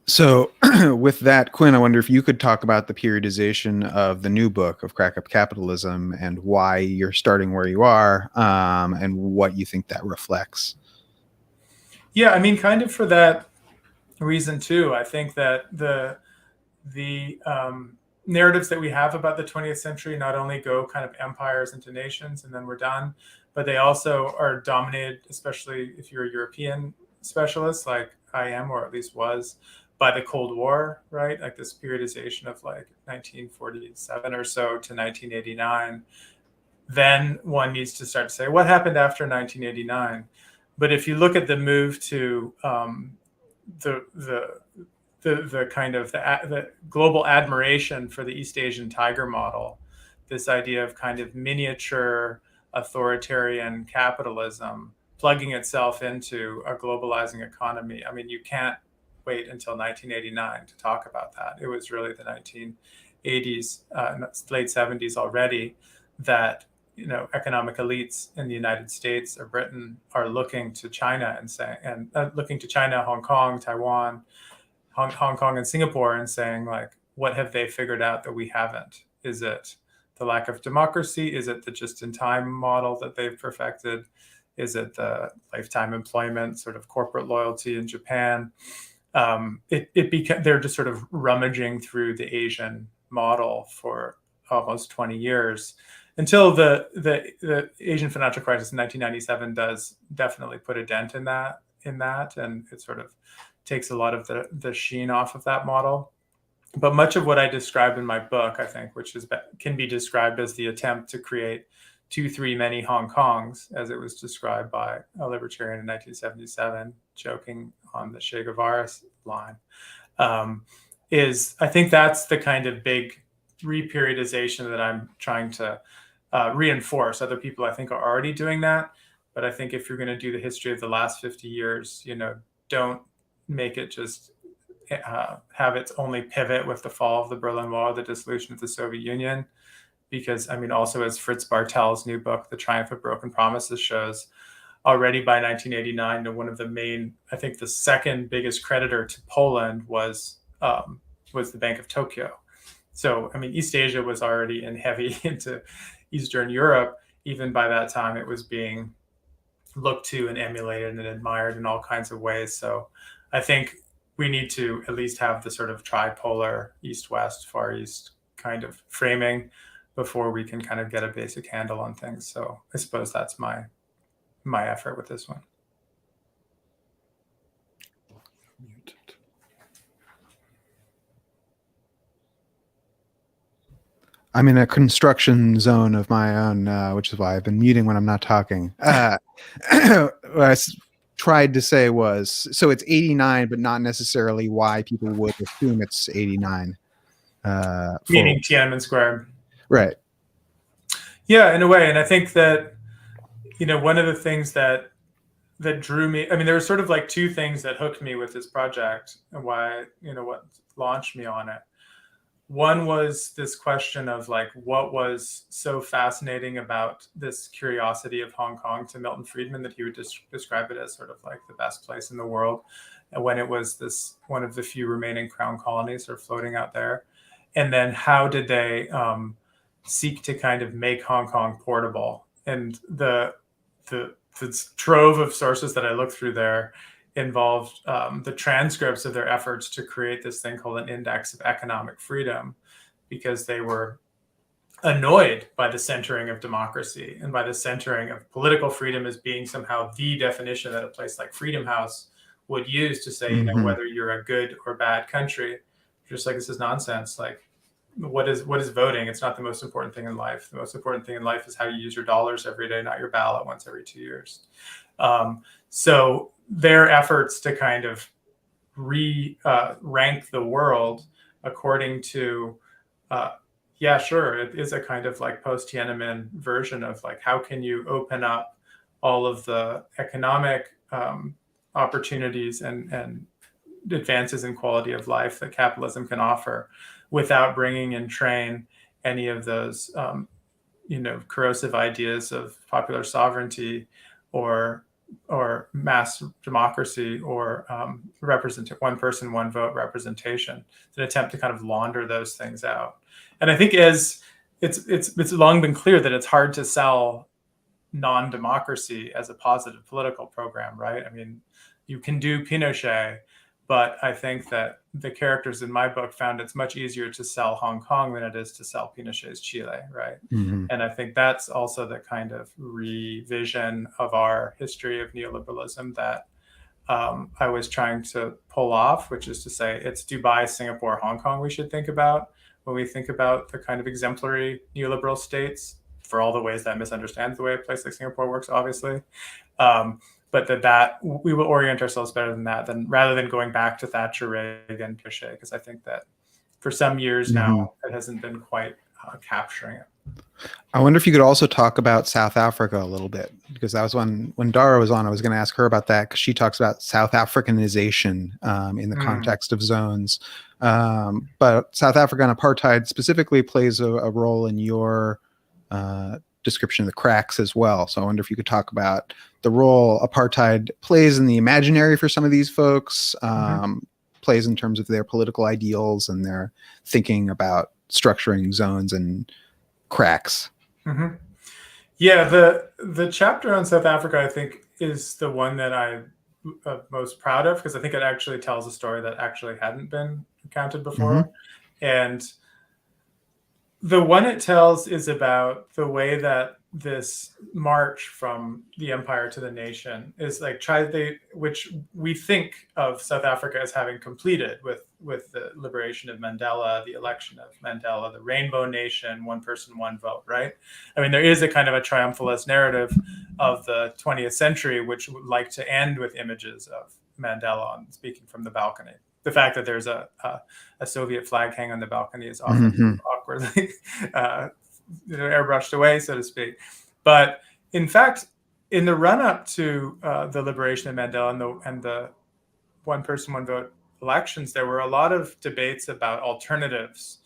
So with that, Quinn, I wonder if you could talk about the periodization of the new book of Crack Up Capitalism and why you're starting where you are, and what you think that reflects. Yeah, I mean, kind of for that reason too. I think that the narratives that we have about the 20th century not only go kind of empires into nations and then we're done, but they also are dominated, especially if you're a European specialist like I am, or at least was, by the Cold War, right? Like this periodization of like 1947 or so to 1989. Then one needs to start to say, what happened after 1989? But if you look at the move to the kind of the global admiration for the East Asian tiger model, this idea of kind of miniature authoritarian capitalism plugging itself into a globalizing economy. I mean, you can't wait until 1989 to talk about that. It was really the 1980s, late 70s already, that economic elites in the United States or Britain are looking to China and saying, looking to China, Hong Kong, Taiwan, Hong Kong and Singapore, and saying, like, what have they figured out that we haven't? Is it the lack of democracy? Is it the just-in-time model that they've perfected? Is it the lifetime employment, sort of corporate loyalty in Japan? They're just sort of rummaging through the Asian model for almost 20 years until the Asian financial crisis in 1997 does definitely put a dent in that, and it sort of takes a lot of the sheen off of that model. But much of what I describe in my book, I think, which can be described as the attempt to create 2-3 many Hong Kongs, as it was described by a libertarian in 1977, joking on the Che Guevara line, I think that's the kind of big reperiodization that I'm trying to reinforce. Other people, I think, are already doing that. But I think if you're going to do the history of the last 50 years, don't make it just have its only pivot with the fall of the Berlin Wall, the dissolution of the Soviet Union. Because, I mean, also as Fritz Bartel's new book, The Triumph of Broken Promises, shows, already by 1989, one of the main, I think the second biggest creditor to Poland was the Bank of Tokyo. So, I mean, East Asia was already in heavy into Eastern Europe. Even by that time, it was being looked to and emulated and admired in all kinds of ways. So I think we need to at least have the sort of tripolar East-West, Far East kind of framing before we can kind of get a basic handle on things. So I suppose that's my effort with this one. I'm in a construction zone of my own, which is why I've been muting when I'm not talking. What I tried to say was, so it's 89, but not necessarily why people would assume it's 89. Meaning Tiananmen Square. Right. Yeah, in a way. And I think that, one of the things that drew me, I mean, there were sort of like two things that hooked me with this project and why, what launched me on it. One was this question of like, what was so fascinating about this curiosity of Hong Kong to Milton Friedman that he would describe it as sort of like the best place in the world, and when it was this one of the few remaining crown colonies are floating out there. And then how did they seek to kind of make Hong Kong portable? And the trove of sources that I looked through there involved the transcripts of their efforts to create this thing called an index of economic freedom, because they were annoyed by the centering of democracy and by the centering of political freedom as being somehow the definition that a place like Freedom House would use to say, you know, whether you're a good or bad country. Just like, this is nonsense. Like, what is voting? It's not the most important thing in life. The most important thing in life is how you use your dollars every day, not your ballot once every 2 years. So their efforts to kind of rank the world according to, yeah, sure, it is a kind of like post-Tiananmen version of like, how can you open up all of the economic opportunities and advances in quality of life that capitalism can offer without bringing in train any of those, you know, corrosive ideas of popular sovereignty or mass democracy or one person, one vote representation. It's an attempt to kind of launder those things out. And I think as it's long been clear that it's hard to sell non-democracy as a positive political program, right? I mean, you can do Pinochet, but I think that the characters in my book found it's much easier to sell Hong Kong than it is to sell Pinochet's Chile, right? And I think that's also the kind of revision of our history of neoliberalism that I was trying to pull off, which is to say it's Dubai, Singapore, Hong Kong we should think about when we think about the kind of exemplary neoliberal states, for all the ways that misunderstands the way a place like Singapore works, obviously. But that we will orient ourselves better than that, rather than going back to Thatcher, Reagan, Pinochet, because I think that for some years now, it hasn't been quite capturing it. I wonder if you could also talk about South Africa a little bit, because that was when Dara was on, I was going to ask her about that, because she talks about South Africanization in the context of zones. But South African apartheid specifically plays a role in your description of the cracks as well. So I wonder if you could talk about the role apartheid plays in the imaginary for some of these folks, plays in terms of their political ideals and their thinking about structuring zones and cracks. Yeah, the chapter on South Africa, I think, is the one that I'm most proud of, because I think it actually tells a story that actually hadn't been recounted before. And the one it tells is about the way that this march from the empire to the nation is like which we think of South Africa as having completed with the liberation of Mandela, the election of Mandela, the Rainbow Nation, one person, one vote, right? I mean, there is a kind of a triumphalist narrative of the 20th century, which would like to end with images of Mandela on speaking from the balcony. The fact that there's a Soviet flag hanging on the balcony is often awkwardly airbrushed away, so to speak. But in fact, in the run-up to the liberation of Mandela and the one person, one vote elections, there were a lot of debates about alternatives.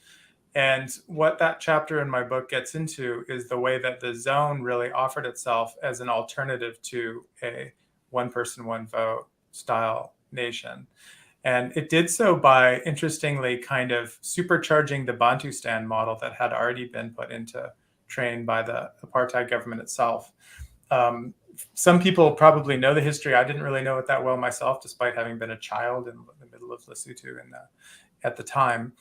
And what that chapter in my book gets into is the way that the zone really offered itself as an alternative to a one person, one vote style nation. And it did so by, interestingly, kind of supercharging the Bantustan model that had already been put into train by the apartheid government itself. Some people probably know the history. I didn't really know it that well myself, despite having been a child in the middle of Lesotho at the time.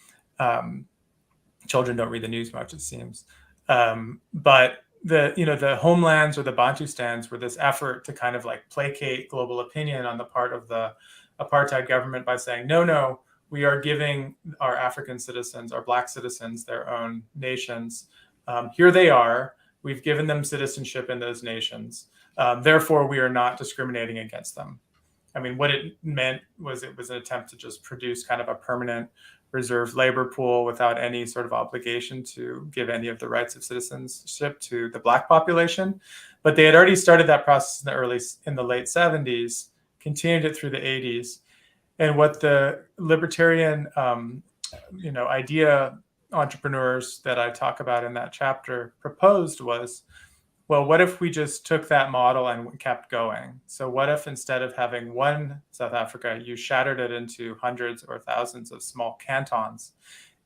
Children don't read the news much, it seems. But the homelands or the Bantustans were this effort to kind of like placate global opinion on the part of the apartheid government by saying, no, we are giving our African citizens, our Black citizens, their own nations. Here they are. We've given them citizenship in those nations. Therefore, we are not discriminating against them. I mean, what it meant was it was an attempt to just produce kind of a permanent reserve labor pool without any sort of obligation to give any of the rights of citizenship to the Black population. But they had already started that process in the late 70s, continued it through the 80s. And what the libertarian idea entrepreneurs that I talk about in that chapter proposed was, well, what if we just took that model and kept going? So what if instead of having one South Africa, you shattered it into hundreds or thousands of small cantons,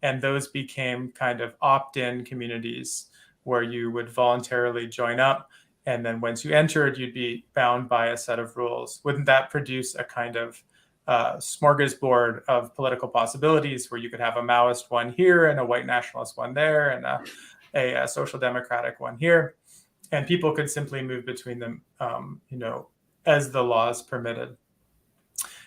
and those became kind of opt-in communities where you would voluntarily join up, and then once you entered, you'd be bound by a set of rules. Wouldn't that produce a kind of smorgasbord of political possibilities where you could have a Maoist one here and a white nationalist one there and a social democratic one here? And people could simply move between them, as the laws permitted.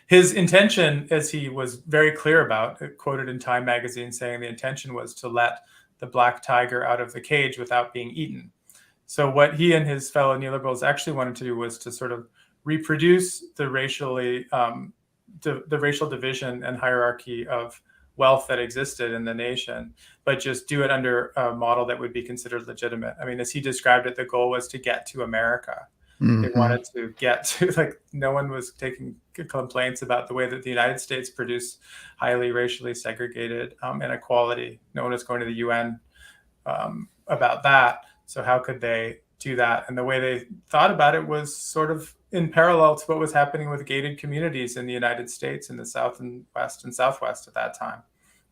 His intention, as he was very clear about, quoted in Time magazine, saying the intention was to let the black tiger out of the cage without being eaten. So what he and his fellow neoliberals actually wanted to do was to sort of reproduce the racial division and hierarchy of wealth that existed in the nation, but just do it under a model that would be considered legitimate. I mean, as he described it, the goal was to get to America. Mm-hmm. They wanted to get to, like, no one was taking complaints about the way that the United States produced highly racially segregated inequality. No one was going to the UN about that. So how could they do that? And the way they thought about it was sort of in parallel to what was happening with gated communities in the United States in the South and West and Southwest at that time,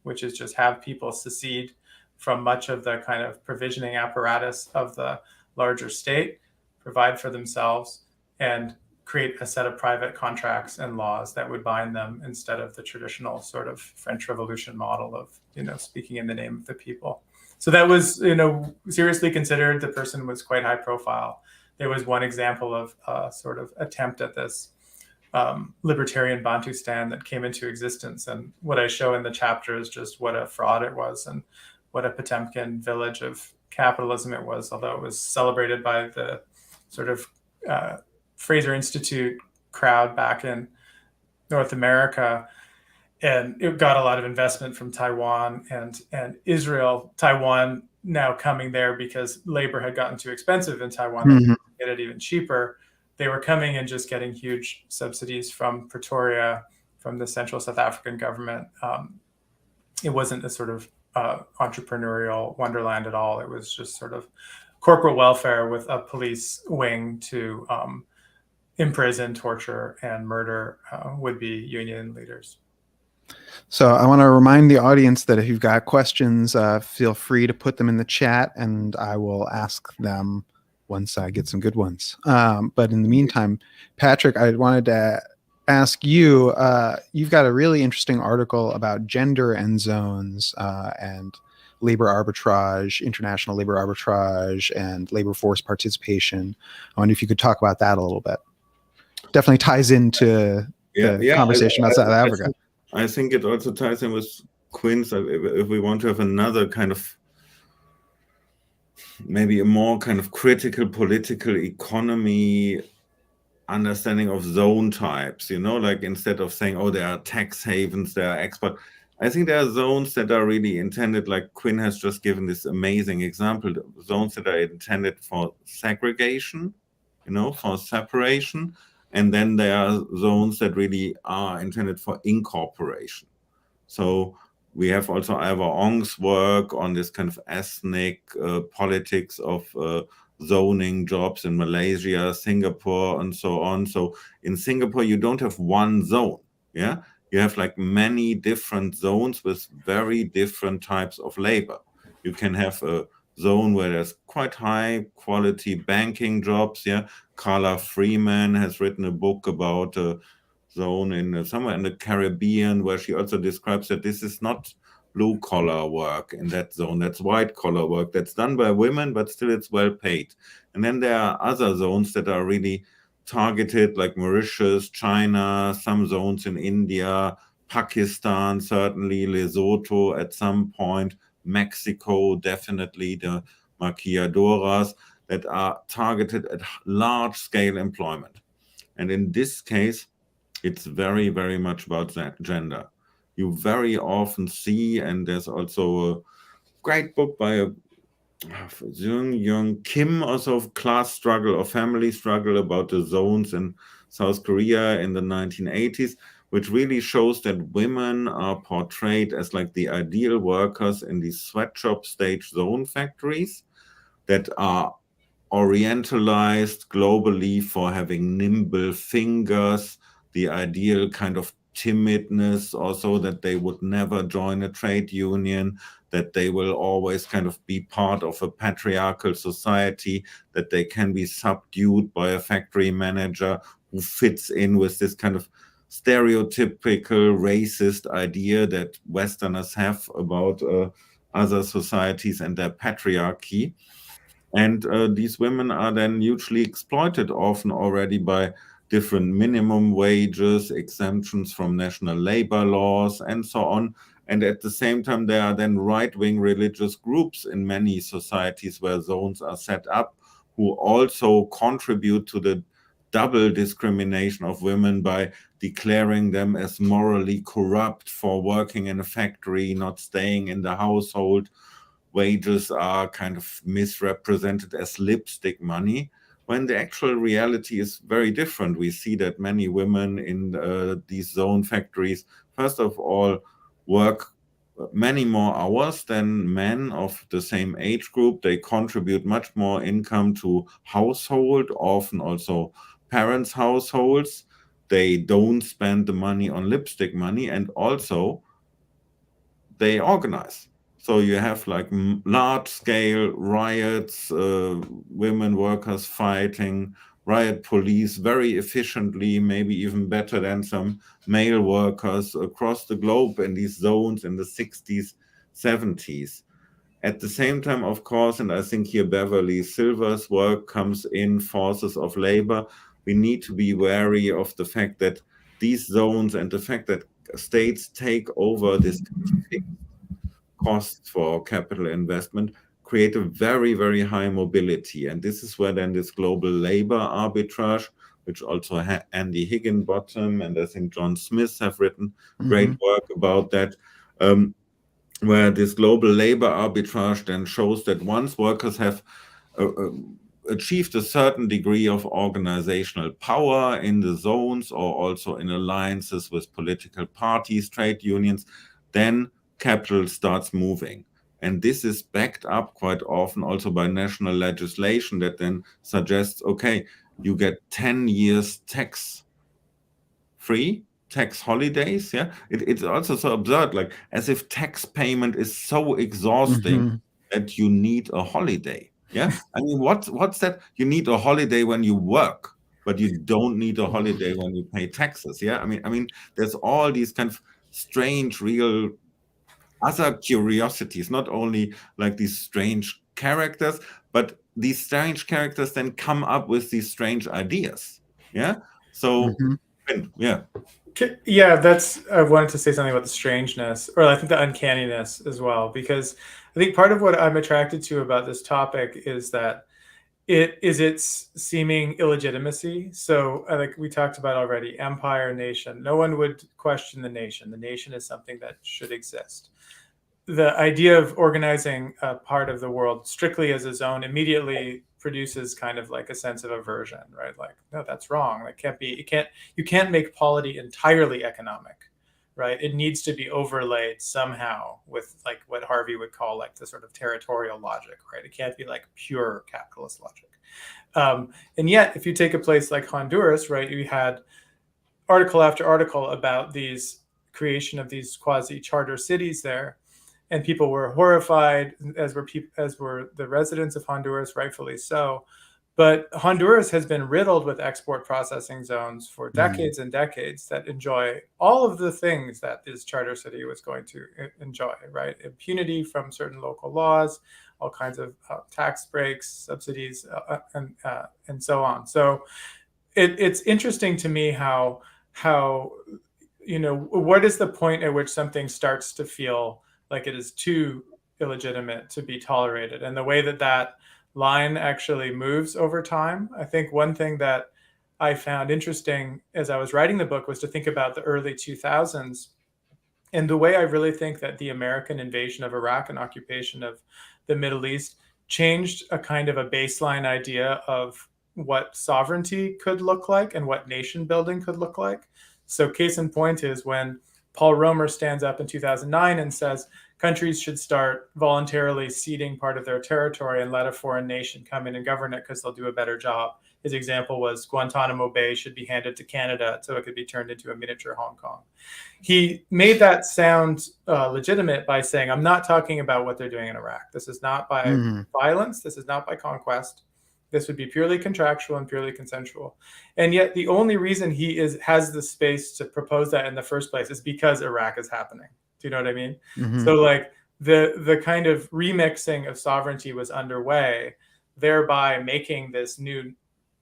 which is just have people secede from much of the kind of provisioning apparatus of the larger state, provide for themselves, and create a set of private contracts and laws that would bind them instead of the traditional sort of French Revolution model of, speaking in the name of the people. So that was, seriously considered. The person was quite high profile. There was one example of a sort of attempt at this libertarian Bantustan that came into existence. And what I show in the chapter is just what a fraud it was and what a Potemkin village of capitalism it was, although it was celebrated by the sort of Fraser Institute crowd back in North America. And it got a lot of investment from Taiwan and Israel. Taiwan now coming there because labor had gotten too expensive in Taiwan. Mm-hmm. They get it even cheaper. They were coming and just getting huge subsidies from Pretoria, from the Central South African government. It wasn't a sort of entrepreneurial wonderland at all. It was just sort of corporate welfare with a police wing to imprison, torture, and murder would-be union leaders. So I want to remind the audience that if you've got questions, feel free to put them in the chat, and I will ask them once I get some good ones. But in the meantime, Patrick, I wanted to ask you, you've got a really interesting article about gender and zones and labor arbitrage, international labor arbitrage, and labor force participation. I wonder if you could talk about that a little bit. Definitely ties into the conversation about South Africa. I think it also ties in with Quinn's. If we want to have another kind of, maybe a more kind of critical political economy understanding of zone types, like instead of saying, oh, there are tax havens, there are export. I think there are zones that are really intended, like Quinn has just given this amazing example, zones that are intended for segregation, for separation. And then there are zones that really are intended for incorporation. So we have also Ivor Ong's work on this kind of ethnic politics of zoning jobs in Malaysia, Singapore, and so on. So in Singapore, you don't have one zone. Yeah, you have like many different zones with very different types of labor. You can have a zone where there's quite high quality banking jobs. Yeah, Carla Freeman has written a book about a zone in somewhere in the Caribbean where she also describes that this is not blue collar work in that zone. That's white collar work that's done by women, but still it's well paid. And then there are other zones that are really targeted, like Mauritius, China, some zones in India, Pakistan, certainly Lesotho at some point, Mexico, definitely the maquiladoras that are targeted at large-scale employment. And in this case, it's very, very much about that gender. You very often see, and there's also a great book by Young Kim, also of class struggle or family struggle about the zones in South Korea in the 1980s, which really shows that women are portrayed as like the ideal workers in these sweatshop stage zone factories that are orientalized globally for having nimble fingers, the ideal kind of timidness, also that they would never join a trade union, that they will always kind of be part of a patriarchal society, that they can be subdued by a factory manager who fits in with this kind of stereotypical racist idea that Westerners have about other societies and their patriarchy. And these women are then hugely exploited, often already by different minimum wages, exemptions from national labor laws, and so on. And at the same time, there are then right-wing religious groups in many societies where zones are set up, who also contribute to the double discrimination of women by declaring them as morally corrupt for working in a factory, not staying in the household. Wages are kind of misrepresented as lipstick money, when the actual reality is very different. We see that many women in these zone factories, first of all, work many more hours than men of the same age group. They contribute much more income to household, often also parents' households. They don't spend the money on lipstick money, and also they organize. So you have like large-scale riots, women workers fighting, riot police very efficiently, maybe even better than some male workers across the globe in these zones in the 60s, 70s. At the same time, of course, and I think here Beverly Silver's work comes in, forces of labor, we need to be wary of the fact that these zones and the fact that states take over this fixed costs for capital investment create a very, very high mobility. And this is where then this global labor arbitrage, which also Andy Higginbottom and I think John Smith have written great work about that, where this global labor arbitrage then shows that once workers have achieved a certain degree of organizational power in the zones or also in alliances with political parties, trade unions, then capital starts moving. And this is backed up quite often also by national legislation that then suggests, okay, you get 10 years tax-free, tax holidays. Yeah, it's also so absurd, like as if tax payment is so exhausting that you need a holiday. Yeah, I mean, what's that? You need a holiday when you work, but you don't need a holiday when you pay taxes. Yeah, I mean, there's all these kind of strange, real other curiosities, not only like these strange characters, but these strange characters then come up with these strange ideas. Yeah. So, yeah. Yeah, I wanted to say something about the strangeness, or I think the uncanniness as well, because I think part of what I'm attracted to about this topic is that its seeming illegitimacy. So like we talked about already, empire, nation, no one would question the nation. The nation is something that should exist. The idea of organizing a part of the world strictly as a zone immediately produces kind of like a sense of aversion, right? Like, no, that's wrong. That can't be, you can't make polity entirely economic, right? It needs to be overlaid somehow with like what Harvey would call like the sort of territorial logic, right? It can't be like pure capitalist logic. And yet, if you take a place like Honduras, right, you had article after article about these creation of these quasi-charter cities there, and people were horrified, as were the residents of Honduras, rightfully so. But Honduras has been riddled with export processing zones for decades and decades that enjoy all of the things that this charter city was going to enjoy, right? Impunity from certain local laws, all kinds of tax breaks, subsidies, and so on. So it's interesting to me how what is the point at which something starts to feel like it is too illegitimate to be tolerated, and the way that line actually moves over time. I think one thing that I found interesting as I was writing the book was to think about the early 2000s, and the way I really think that the American invasion of Iraq and occupation of the Middle East changed a kind of a baseline idea of what sovereignty could look like and what nation building could look like. So case in point is when Paul Romer stands up in 2009 and says countries should start voluntarily ceding part of their territory and let a foreign nation come in and govern it because they'll do a better job. His example was Guantanamo Bay should be handed to Canada so it could be turned into a miniature Hong Kong. He made that sound legitimate by saying, I'm not talking about what they're doing in Iraq. This is not by violence. This is not by conquest. This would be purely contractual and purely consensual. And yet the only reason he has the space to propose that in the first place is because Iraq is happening. Do you know what I mean? So like the kind of remixing of sovereignty was underway, thereby making this new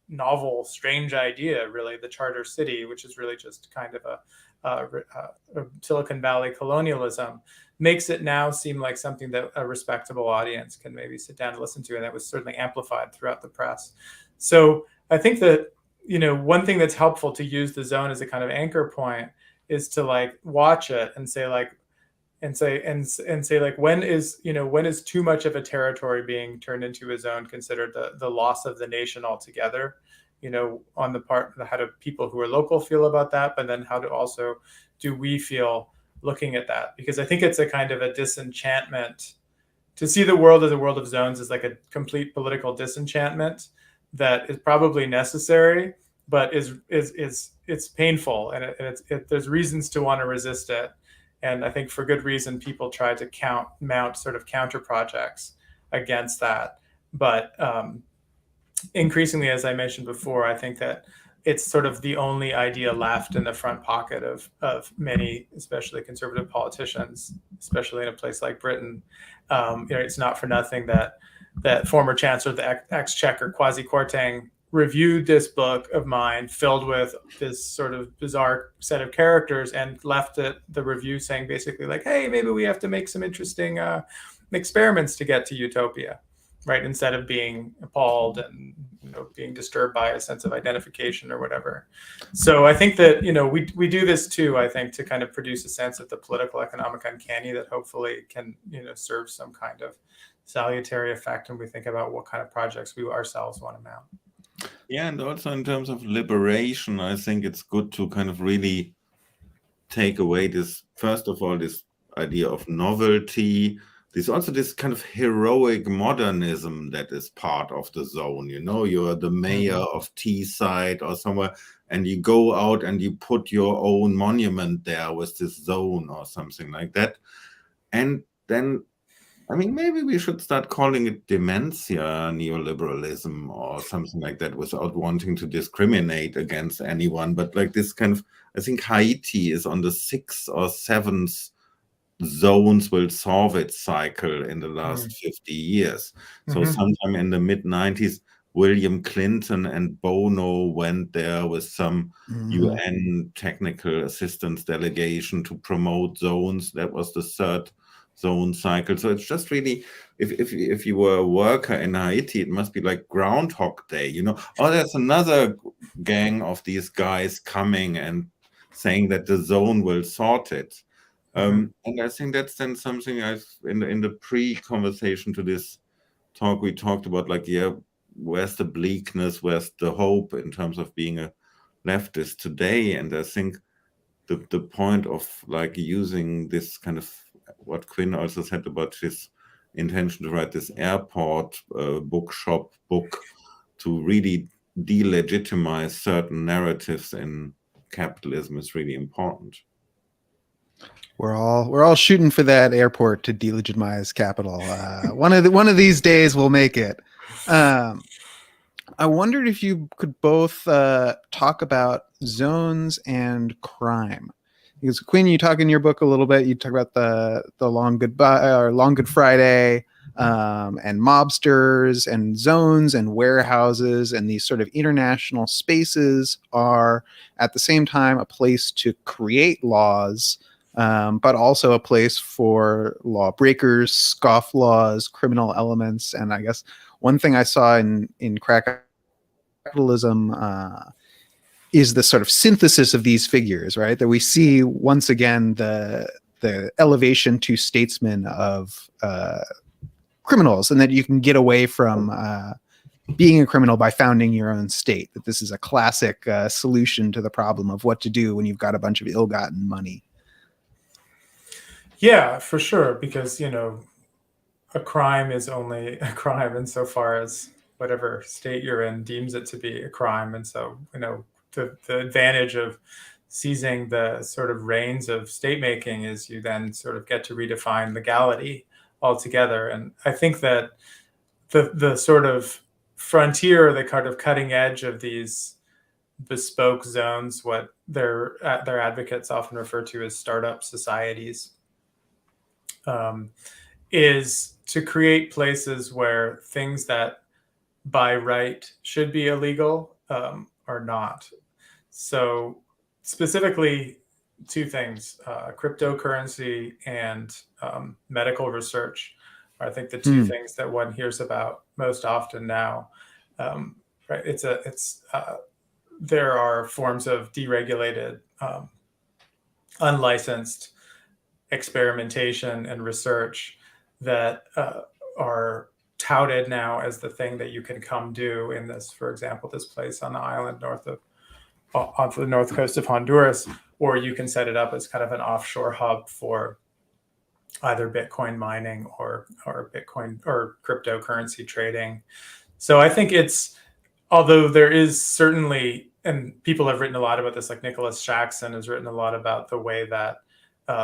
novel, strange idea, really, the charter city, which is really just kind of a Silicon Valley colonialism, makes it now seem like something that a respectable audience can maybe sit down and listen to. And that was certainly amplified throughout the press. So I think that, one thing that's helpful to use the zone as a kind of anchor point is to like watch it and say like, when is too much of a territory being turned into a zone considered the loss of the nation altogether? On the part, how do people who are local feel about that? But then how do we feel looking at that? Because I think it's a kind of a disenchantment. To see the world as a world of zones is like a complete political disenchantment that is probably necessary, but it's painful, and there's reasons to want to resist it. And I think for good reason, people try to mount sort of counter projects against that. But increasingly, as I mentioned before, I think that it's sort of the only idea left in the front pocket of many, especially conservative politicians, especially in a place like Britain. It's not for nothing that former Chancellor of the Exchequer, Kwasi Kwarteng, reviewed this book of mine filled with this sort of bizarre set of characters and left the review saying basically like, hey, maybe we have to make some interesting experiments to get to utopia, right? Instead of being appalled and being disturbed by a sense of identification or whatever. So I think that, we do this too, I think, to kind of produce a sense of the political economic uncanny that hopefully can, serve some kind of salutary effect when we think about what kind of projects we ourselves want to mount. Yeah, and also in terms of liberation, I think it's good to kind of really take away this, first of all, this idea of novelty. There's also this kind of heroic modernism that is part of the zone. You're the mayor of Teesside or somewhere, and you go out and you put your own monument there with this zone or something like that. And then, maybe we should start calling it dementia neoliberalism or something like that without wanting to discriminate against anyone. But like this kind of, I think Haiti is on the 6th or 7th zones will solve its cycle in the last 50 years. So sometime in the mid-90s, William Clinton and Bono went there with some UN technical assistance delegation to promote zones. That was the 3rd zone cycle. So it's just really, if you were a worker in Haiti, it must be like Groundhog Day, Oh, there's another gang of these guys coming and saying that the zone will sort it. And I think that's then something in the pre-conversation to this talk, we talked about like, where's the bleakness, where's the hope in terms of being a leftist today? And I think the point of like using this kind of what Quinn also said about his intention to write this airport bookshop book to really delegitimize certain narratives in capitalism is really important. We're all shooting for that airport to delegitimize capital. One of these days we'll make it. I wondered if you could both talk about zones and crime. Because Quinn, you talk in your book a little bit. You talk about the Long Good Friday and mobsters and zones and warehouses, and these sort of international spaces are at the same time a place to create laws, but also a place for lawbreakers, scoff laws, criminal elements. And I guess one thing I saw in Crack Capitalism is the sort of synthesis of these figures, right? That we see once again the elevation to statesmen of criminals, and that you can get away from being a criminal by founding your own state, that this is a classic solution to the problem of what to do when you've got a bunch of ill-gotten money. Yeah, for sure, because, you know, a crime is only a crime insofar as whatever state you're in deems it to be a crime. And so, you know, the advantage of seizing the sort of reins of state making is you then sort of get to redefine legality altogether. And I think that the sort of frontier, the kind of cutting edge of these bespoke zones, what their advocates often refer to as startup societies, is to create places where things that by right should be illegal are not. So specifically, two things: cryptocurrency and medical research are, I think, the two things that one hears about most often now. Right? There are forms of deregulated, unlicensed experimentation and research that are touted now as the thing that you can come do in this, for example, this place on the island off the north coast of Honduras, or you can set it up as kind of an offshore hub for either Bitcoin mining or Bitcoin or cryptocurrency trading. So I think although there is certainly, and people have written a lot about this, like Nicholas Shaxson has written a lot about the way that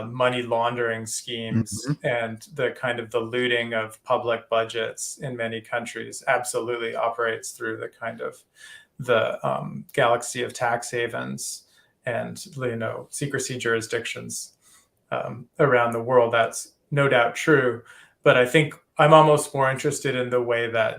money laundering schemes and the kind of the looting of public budgets in many countries absolutely operates through the kind of the galaxy of tax havens and, you know, secrecy jurisdictions around the world. That's no doubt true, but I think I'm almost more interested in the way that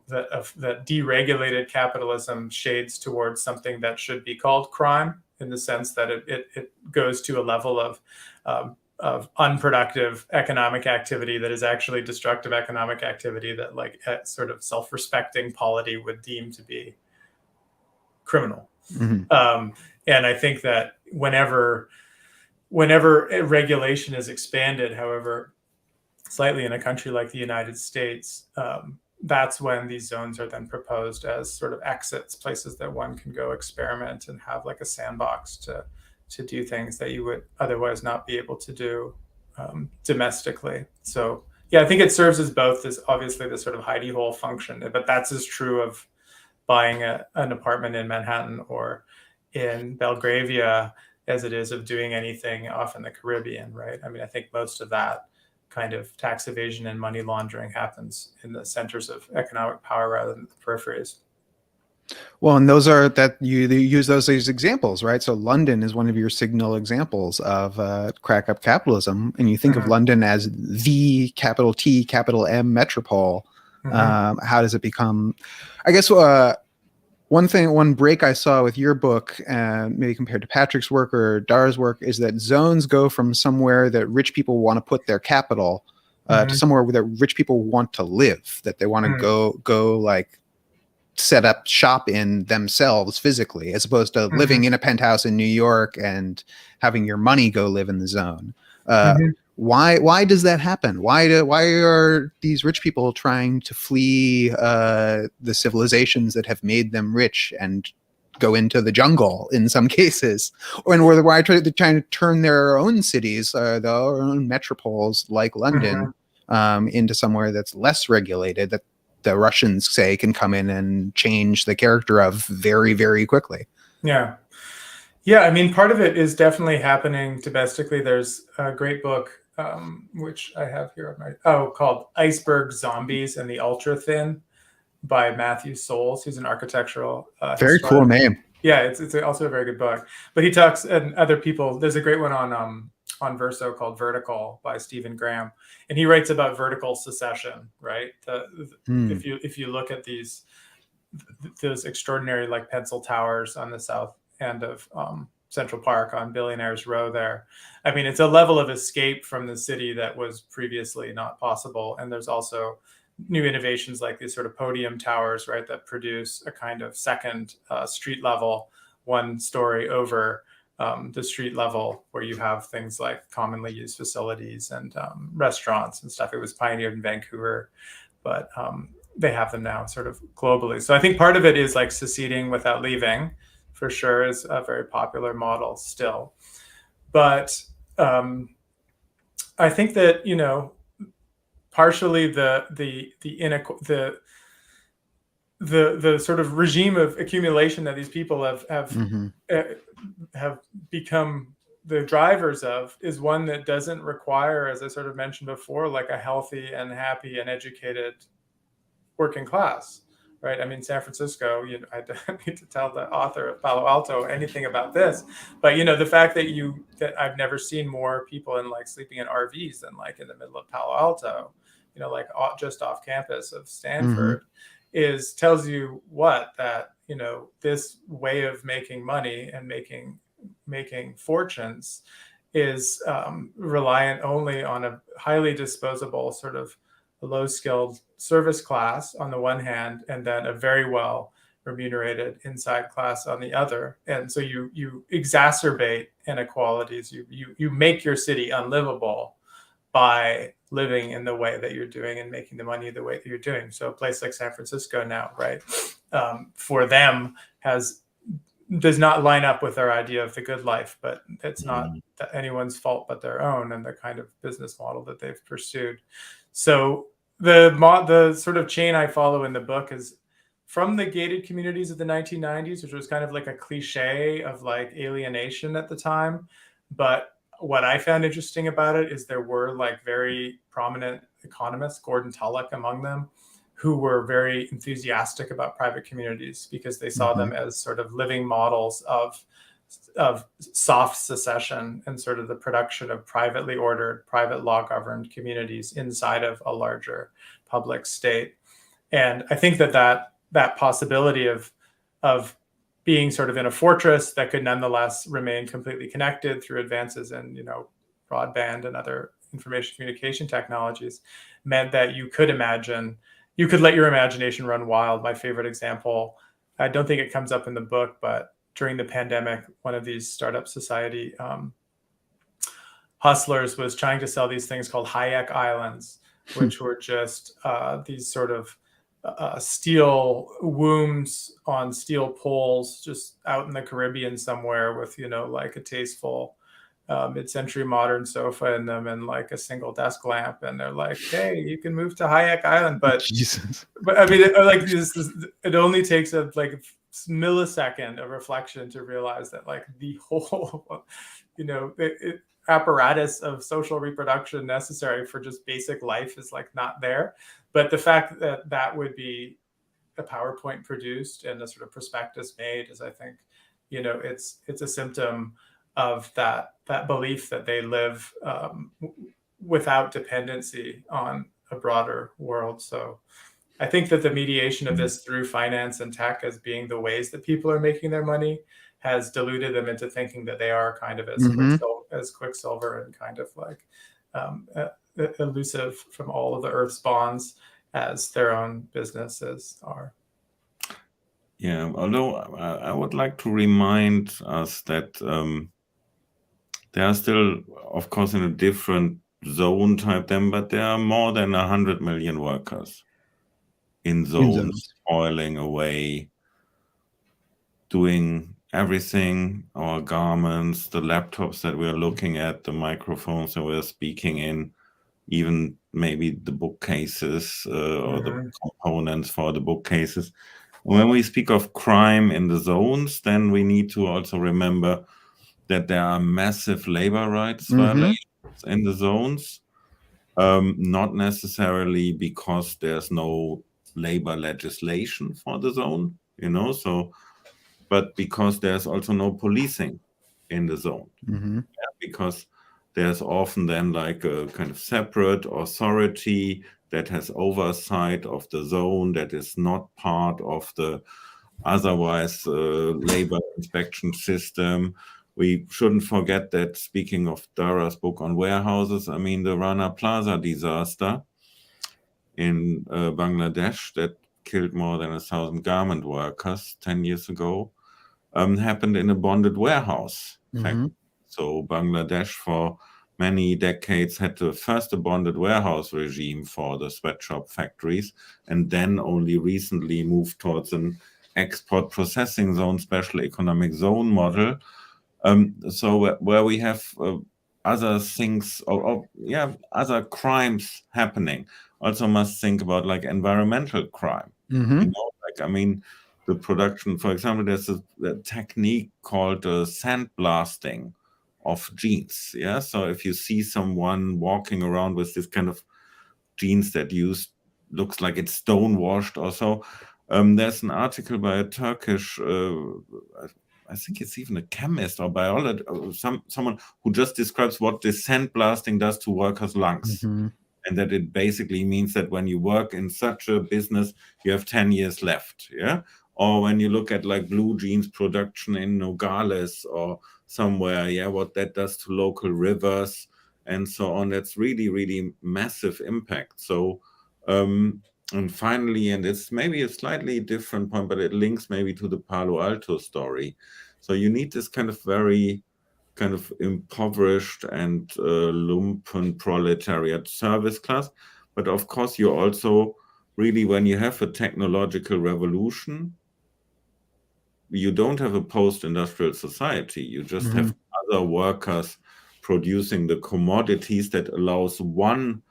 that deregulated capitalism shades towards something that should be called crime, in the sense that it goes to a level of unproductive economic activity that is actually destructive economic activity that, like, a sort of self-respecting polity would deem to be criminal. And I think that whenever regulation is expanded, however slightly, in a country like the United States, that's when these zones are then proposed as sort of exits, places that one can go experiment and have like a sandbox to do things that you would otherwise not be able to do domestically. So yeah, I think it serves as both, as obviously the sort of hidey hole function, but that's as true of buying an apartment in Manhattan or in Belgravia as it is of doing anything off in the Caribbean, right? I mean, I think most of that kind of tax evasion and money laundering happens in the centers of economic power rather than the peripheries. Well, and those are that you use those as examples, right? So London is one of your signal examples of crack up capitalism, and you think of London as the capital T, capital M metropole. How does it become? I guess one break I saw with your book, maybe compared to Patrick's work or Dar's work, is that zones go from somewhere that rich people want to put their capital to somewhere that rich people want to live, that they want to go like set up shop in themselves physically, as opposed to living in a penthouse in New York and having your money go live in the zone. Why does that happen? Why are these rich people trying to flee the civilizations that have made them rich and go into the jungle in some cases? Why are they trying to turn their own cities, their own metropoles like London, into somewhere that's less regulated, that the Russians say can come in and change the character of very, very quickly? Yeah, I mean, part of it is definitely happening domestically. There's a great book, which I have here called Iceberg Zombies and the Ultra Thin by Matthew Souls. He's an architectural very historian. Cool name. Yeah, it's also a very good book. But he talks, and other people, there's a great one on Verso called Vertical by Stephen Graham, and he writes about vertical secession, right? If you look at those extraordinary, like, pencil towers on the south end of Central Park on Billionaires Row there, I mean, it's a level of escape from the city that was previously not possible. And there's also new innovations like these sort of podium towers, right, that produce a kind of second street level, one story over the street level, where you have things like commonly used facilities and restaurants and stuff. It was pioneered in Vancouver, but they have them now sort of globally. So I think part of it is like seceding without leaving, for sure, is a very popular model still. But I think that, you know, partially the sort of regime of accumulation that these people have become the drivers of is one that doesn't require, as I sort of mentioned before, like a healthy and happy and educated working class, right? I mean, San Francisco, you know, I don't need to tell the author of Palo Alto anything about this, but you know, the fact that I've never seen more people in like sleeping in RVs than like in the middle of Palo Alto, you know, like just off campus of Stanford, tells you that, you know, this way of making money and making fortunes is reliant only on a highly disposable sort of low-skilled service class on the one hand, and then a very well remunerated inside class on the other. And so you exacerbate inequalities. You make your city unlivable by living in the way that you're doing and making the money the way that you're doing. So a place like San Francisco now, right, for them does not line up with their idea of the good life, but it's not anyone's fault but their own and the kind of business model that they've pursued. So the sort of chain I follow in the book is from the gated communities of the 1990s, which was kind of like a cliche of like alienation at the time. But what I found interesting about it is there were like very prominent economists, Gordon Tullock among them, who were very enthusiastic about private communities because they saw them as sort of living models of soft secession and sort of the production of privately ordered, private law governed communities inside of a larger public state. And I think that possibility of being sort of in a fortress that could nonetheless remain completely connected through advances in, you know, broadband and other information communication technologies meant that you could let your imagination run wild. My favorite example, I don't think it comes up in the book, but during the pandemic, one of these startup society hustlers was trying to sell these things called Hayek Islands, which were just these sort of steel wombs on steel poles just out in the Caribbean somewhere with, you know, like a tasteful mid-century modern sofa in them and like a single desk lamp. And they're like, hey, you can move to Hayek Island. But Jesus. But I mean, it only takes a like millisecond of reflection to realize that like the whole, you know, apparatus of social reproduction necessary for just basic life is like not there. But the fact that that would be a PowerPoint produced and a sort of prospectus made is, I think, you know, it's a symptom of that belief that they live without dependency on a broader world. So I think that the mediation of this through finance and tech as being the ways that people are making their money has deluded them into thinking that they are kind of as Quicksilver and kind of like elusive from all of the Earth's bonds as their own businesses are. Yeah, although I would like to remind us that they are still, of course, in a different zone type then, but there are more than 100 million workers in zones toiling away, doing everything, our garments, the laptops that we're looking at, the microphones that we're speaking in, even maybe the bookcases or the components for the bookcases. When we speak of crime in the zones, then we need to also remember that there are massive labor rights violations in the zones, not necessarily because there's no labor legislation for the zone, you know, so, but because there's also no policing in the zone, because there's often then like a kind of separate authority that has oversight of the zone that is not part of the otherwise labor inspection system. We shouldn't forget that, speaking of Dara's book on warehouses, I mean, the Rana Plaza disaster in Bangladesh that killed more than 1,000 garment workers 10 years ago happened in a bonded warehouse. So Bangladesh, for many decades had the first bonded warehouse regime for the sweatshop factories, and then only recently moved towards an export processing zone, special economic zone model. So where we have other things or other crimes happening. Also must think about like environmental crime. Mm-hmm. You know, like, I mean, the production, for example, there's a technique called sandblasting of jeans. Yeah. So if you see someone walking around with this kind of jeans that looks like it's stonewashed or so, there's an article by a Turkish, I think it's even a chemist or biologist, someone who just describes what this sandblasting does to workers' lungs. Mm-hmm. And that it basically means that when you work in such a business, you have 10 years left. Yeah. Or when you look at like blue jeans production in Nogales or somewhere, yeah, what that does to local rivers and so on. That's really, really massive impact. So, and finally, and it's maybe a slightly different point, but it links maybe to the Palo Alto story. So you need this kind of very kind of impoverished and lumpen proletariat service class. But of course, you also really, when you have a technological revolution, you don't have a post-industrial society. You just have other workers producing the commodities that allows one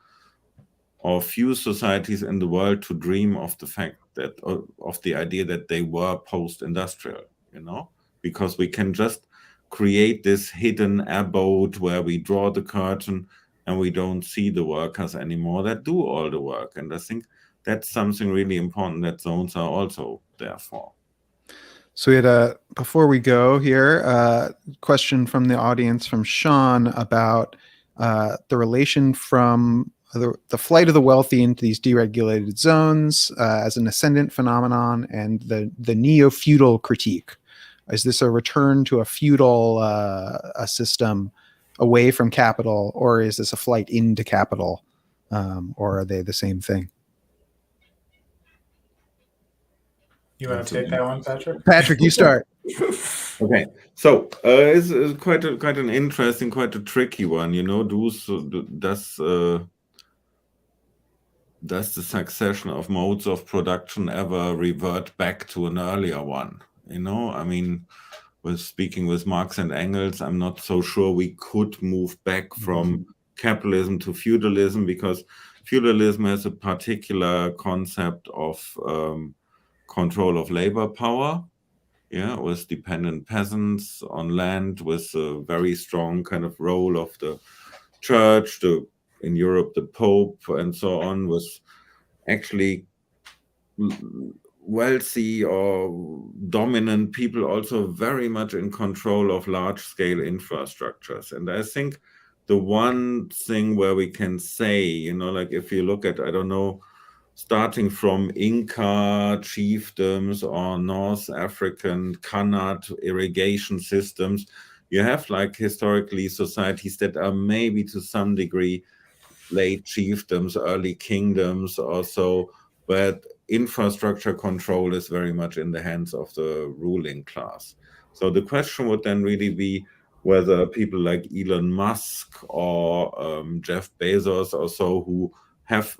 or few societies in the world to dream of the fact that, of the idea that they were post-industrial, you know, because we can just create this hidden abode where we draw the curtain and we don't see the workers anymore that do all the work. And I think that's something really important that zones are also there for. So we had before we go here, a question from the audience from Sean about the relation from the flight of the wealthy into these deregulated zones as an ascendant phenomenon and the neo-feudal critique. Is this a return to a feudal a system away from capital, or is this a flight into capital, or are they the same thing? You want to take that one, Patrick? Patrick, you start. Okay, so it's quite an interesting, quite a tricky one. You know, does the succession of modes of production ever revert back to an earlier one? You know, I mean, with speaking with Marx and Engels, I'm not so sure we could move back from capitalism to feudalism, because feudalism has a particular concept of control of labor power, yeah, with dependent peasants on land, with a very strong kind of role of the church, in Europe, the Pope, and so on, was actually wealthy or dominant people also very much in control of large-scale infrastructures. And I think the one thing where we can say, you know, like if you look at, I don't know, starting from Inca chiefdoms or North African Kannad irrigation systems, you have like historically societies that are maybe to some degree late chiefdoms, early kingdoms or so, but infrastructure control is very much in the hands of the ruling class. So the question would then really be whether people like Elon Musk or Jeff Bezos or so, who have,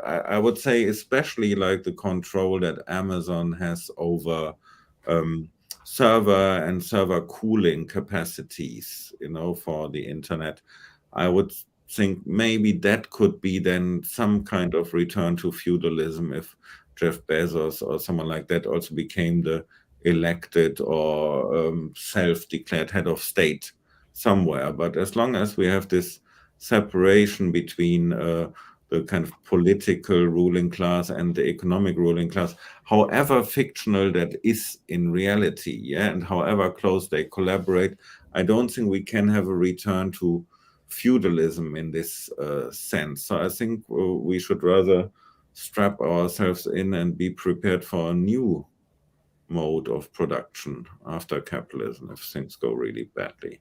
I would say, especially like the control that Amazon has over server and server cooling capacities, you know, for the internet, I would think maybe that could be then some kind of return to feudalism if Jeff Bezos or someone like that also became the elected or self-declared head of state somewhere. But as long as we have this separation between the kind of political ruling class and the economic ruling class, however fictional that is in reality, yeah, and however close they collaborate, I don't think we can have a return to feudalism in this sense. So I think we should rather strap ourselves in and be prepared for a new mode of production after capitalism if things go really badly.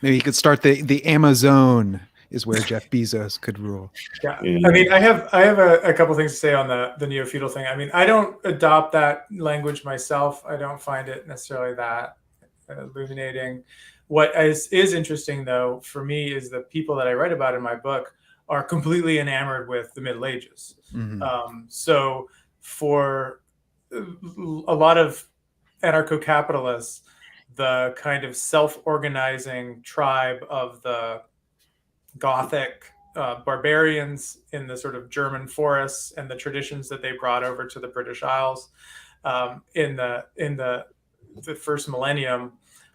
Maybe you could start the Amazon is where Jeff Bezos could rule. Yeah. I mean, I have a couple things to say on the neo-feudal thing. I mean, I don't adopt that language myself. I don't find it necessarily that illuminating. What is interesting, though, for me is the people that I write about in my book are completely enamored with the Middle Ages. So for a lot of anarcho-capitalists, the kind of self-organizing tribe of the Gothic barbarians in the sort of German forests and the traditions that they brought over to the British Isles in the first millennium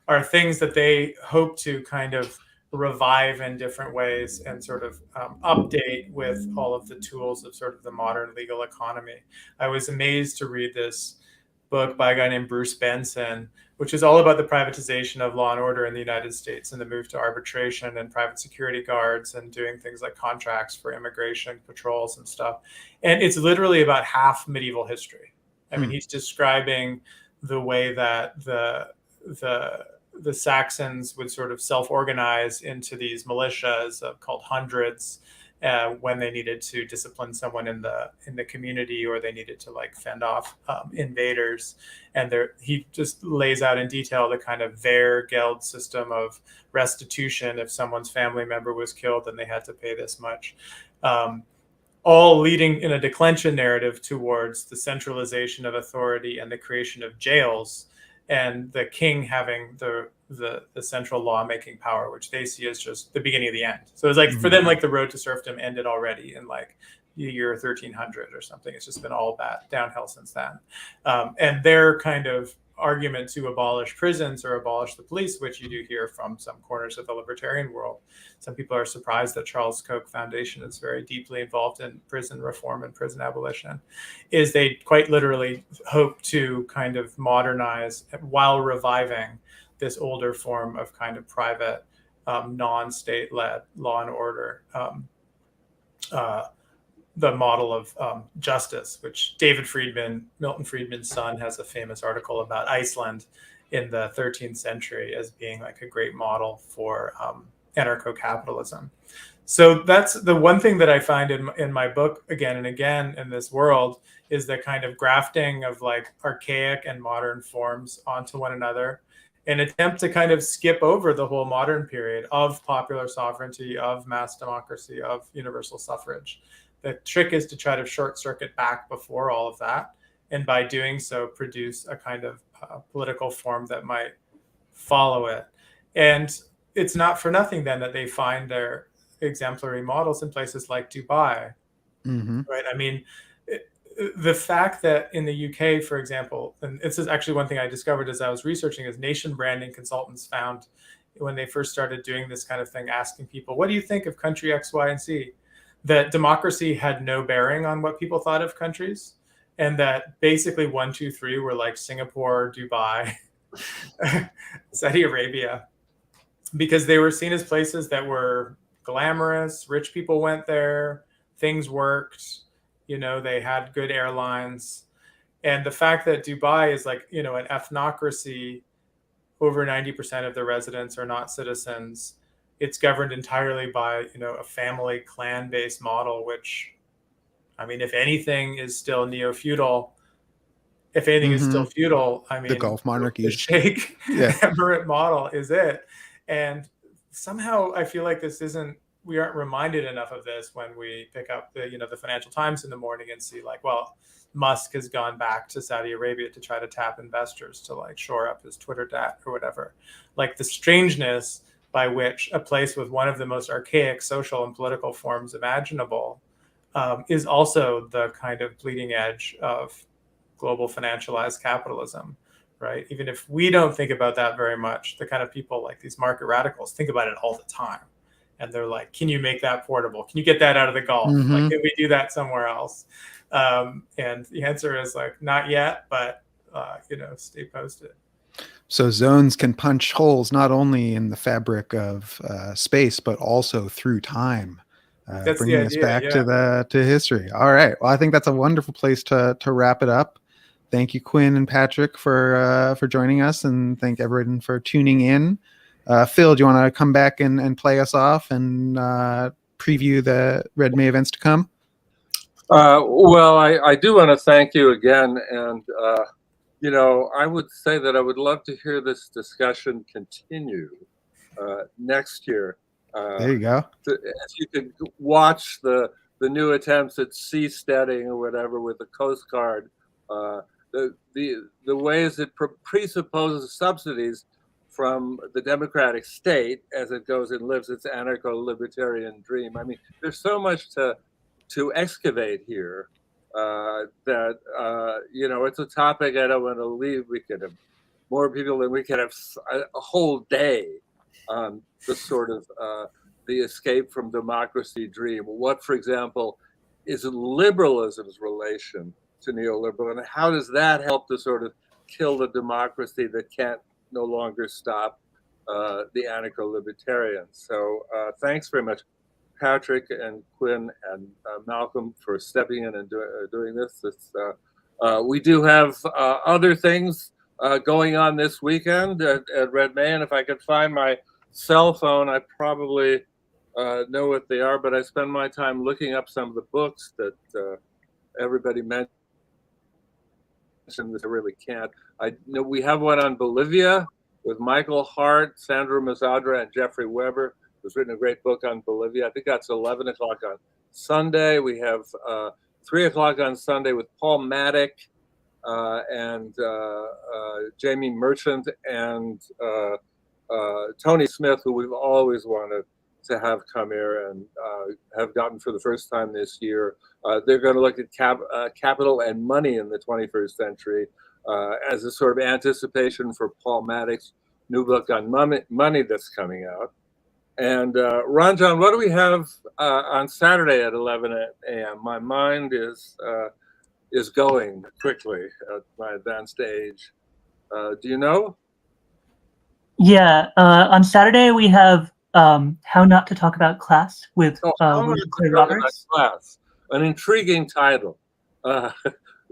are things that they hope to kind of revive in different ways and sort of update with all of the tools of sort of the modern legal economy. I was amazed to read this book by a guy named Bruce Benson, which is all about the privatization of law and order in the United States and the move to arbitration and private security guards and doing things like contracts for immigration patrols and stuff. And it's literally about half medieval history. I mean, he's describing the way that the Saxons would sort of self-organize into these militias called hundreds when they needed to discipline someone in the community, or they needed to like fend off invaders. And he just lays out in detail the kind of Wehrgeld system of restitution. If someone's family member was killed, then they had to pay this much. All leading in a declension narrative towards the centralization of authority and the creation of jails, and the king having the central lawmaking power, which they see as just the beginning of the end. So it's like for them, like the road to serfdom ended already in like the year 1300 or something. It's just been all that downhill since then. And their kind of argument to abolish prisons or abolish the police, which you do hear from some corners of the libertarian world. Some people are surprised that Charles Koch Foundation is very deeply involved in prison reform and prison abolition, is they quite literally hope to kind of modernize while reviving this older form of kind of private, non-state-led law and order, the model of justice, which Milton Friedman's son, has a famous article about Iceland in the 13th century as being like a great model for anarcho-capitalism. So that's the one thing that I find in my book again and again in this world, is the kind of grafting of like archaic and modern forms onto one another, an attempt to kind of skip over the whole modern period of popular sovereignty, of mass democracy, of universal suffrage. The trick is to try to short circuit back before all of that, and by doing so, produce a kind of political form that might follow it. And it's not for nothing then that they find their exemplary models in places like Dubai, right? I mean, the fact that in the UK, for example, and this is actually one thing I discovered as I was researching, is nation branding consultants found when they first started doing this kind of thing, asking people, what do you think of country X, Y, and Z? That democracy had no bearing on what people thought of countries, and that basically 1, 2, 3 were like Singapore, Dubai, Saudi Arabia, because they were seen as places that were glamorous, rich people went there, things worked, you know, they had good airlines. And the fact that Dubai is like, you know, an ethnocracy, over 90% of the residents are not citizens. It's governed entirely by, you know, a family clan-based model, which, I mean, if anything is still neo-feudal, if anything is still feudal, I mean, the Gulf monarchies, the Sheikh Emirate model is it. And somehow I feel like we aren't reminded enough of this when we pick up the Financial Times in the morning and see like, well, Musk has gone back to Saudi Arabia to try to tap investors to like shore up his Twitter debt or whatever. Like the strangeness by which a place with one of the most archaic social and political forms imaginable is also the kind of bleeding edge of global financialized capitalism, right? Even if we don't think about that very much, the kind of people like these market radicals think about it all the time. And they're like, can you make that portable? Can you get that out of the Gulf? Like, can we do that somewhere else? And the answer is like, not yet, but, stay posted. So zones can punch holes not only in the fabric of space, but also through time, bringing us back to history. All right. Well, I think that's a wonderful place to wrap it up. Thank you, Quinn and Patrick, for joining us, and thank everyone for tuning in. Phil, do you want to come back and play us off and preview the Red May events to come? Well, I do want to thank you again. And, I would say that I would love to hear this discussion continue next year. There you go. If you could watch the new attempts at seasteading or whatever with the Coast Guard, the ways it presupposes subsidies from the democratic state as it goes and lives its anarcho-libertarian dream. I mean, there's so much to excavate here that it's a topic I don't want to leave. We could have more people than we could have a whole day on the sort of the escape from democracy dream. What, for example, is liberalism's relation to neoliberalism, and how does that help to sort of kill the democracy that can't no longer stop the anarcho-libertarians? So thanks very much, Patrick and Quinn and Malcolm, for stepping in and doing this. We do have other things going on this weekend at Red May, and if I could find my cell phone, I probably know what they are, but I spend my time looking up some of the books that everybody mentioned that I really can't. I know we have one on Bolivia with Michael Hart, Sandra Mazadra, and Jeffrey Weber, who's written a great book on Bolivia. I think that's 11 o'clock on Sunday. We have 3 o'clock on Sunday with Paul Maddock and Jamie Merchant and Tony Smith, who we've always wanted to have come here and have gotten for the first time this year. They're going to look at capital and money in the 21st century as a sort of anticipation for Paul Maddock's new book on money that's coming out. And Ranjan, what do we have on Saturday at 11 a.m.? My mind is going quickly at my advanced age. Do you know? Yeah, on Saturday we have How Not to Talk About Class with Clay Roberts. Class, an intriguing title. Of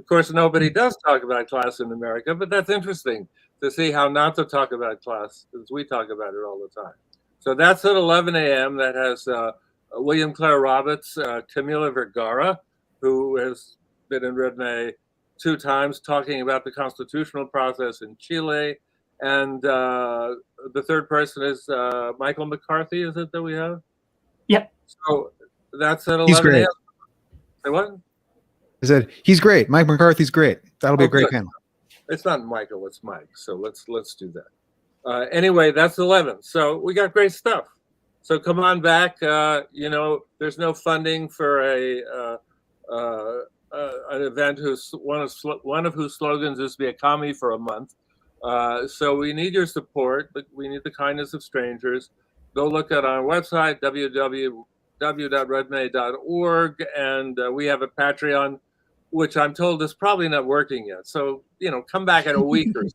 course, nobody does talk about class in America, but that's interesting to see how not to talk about class, because we talk about it all the time. So that's at 11 a.m. That has William Clare Roberts, Camila Vergara, who has been in Red May 2 times talking about the constitutional process in Chile. And the third person is Michael McCarthy, is it that we have? Yep. So that's at 11 He's great. a.m. Say what? I said, he's great. Mike McCarthy's great. That'll be a great panel. It's not Michael, it's Mike. So let's do that. Anyway, that's 11. So we got great stuff. So come on back. There's no funding for an event whose one of whose slogans is "Be a commie for a month." So we need your support, but we need the kindness of strangers. Go look at our website, www.redmay.org, and we have a Patreon, which I'm told is probably not working yet. So, come back in a week or so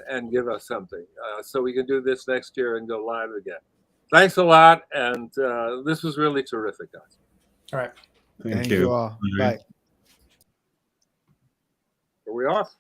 and give us something so we can do this next year and go live again. Thanks a lot, and this was really terrific, guys. All right. Thank you all. Bye. Are we off?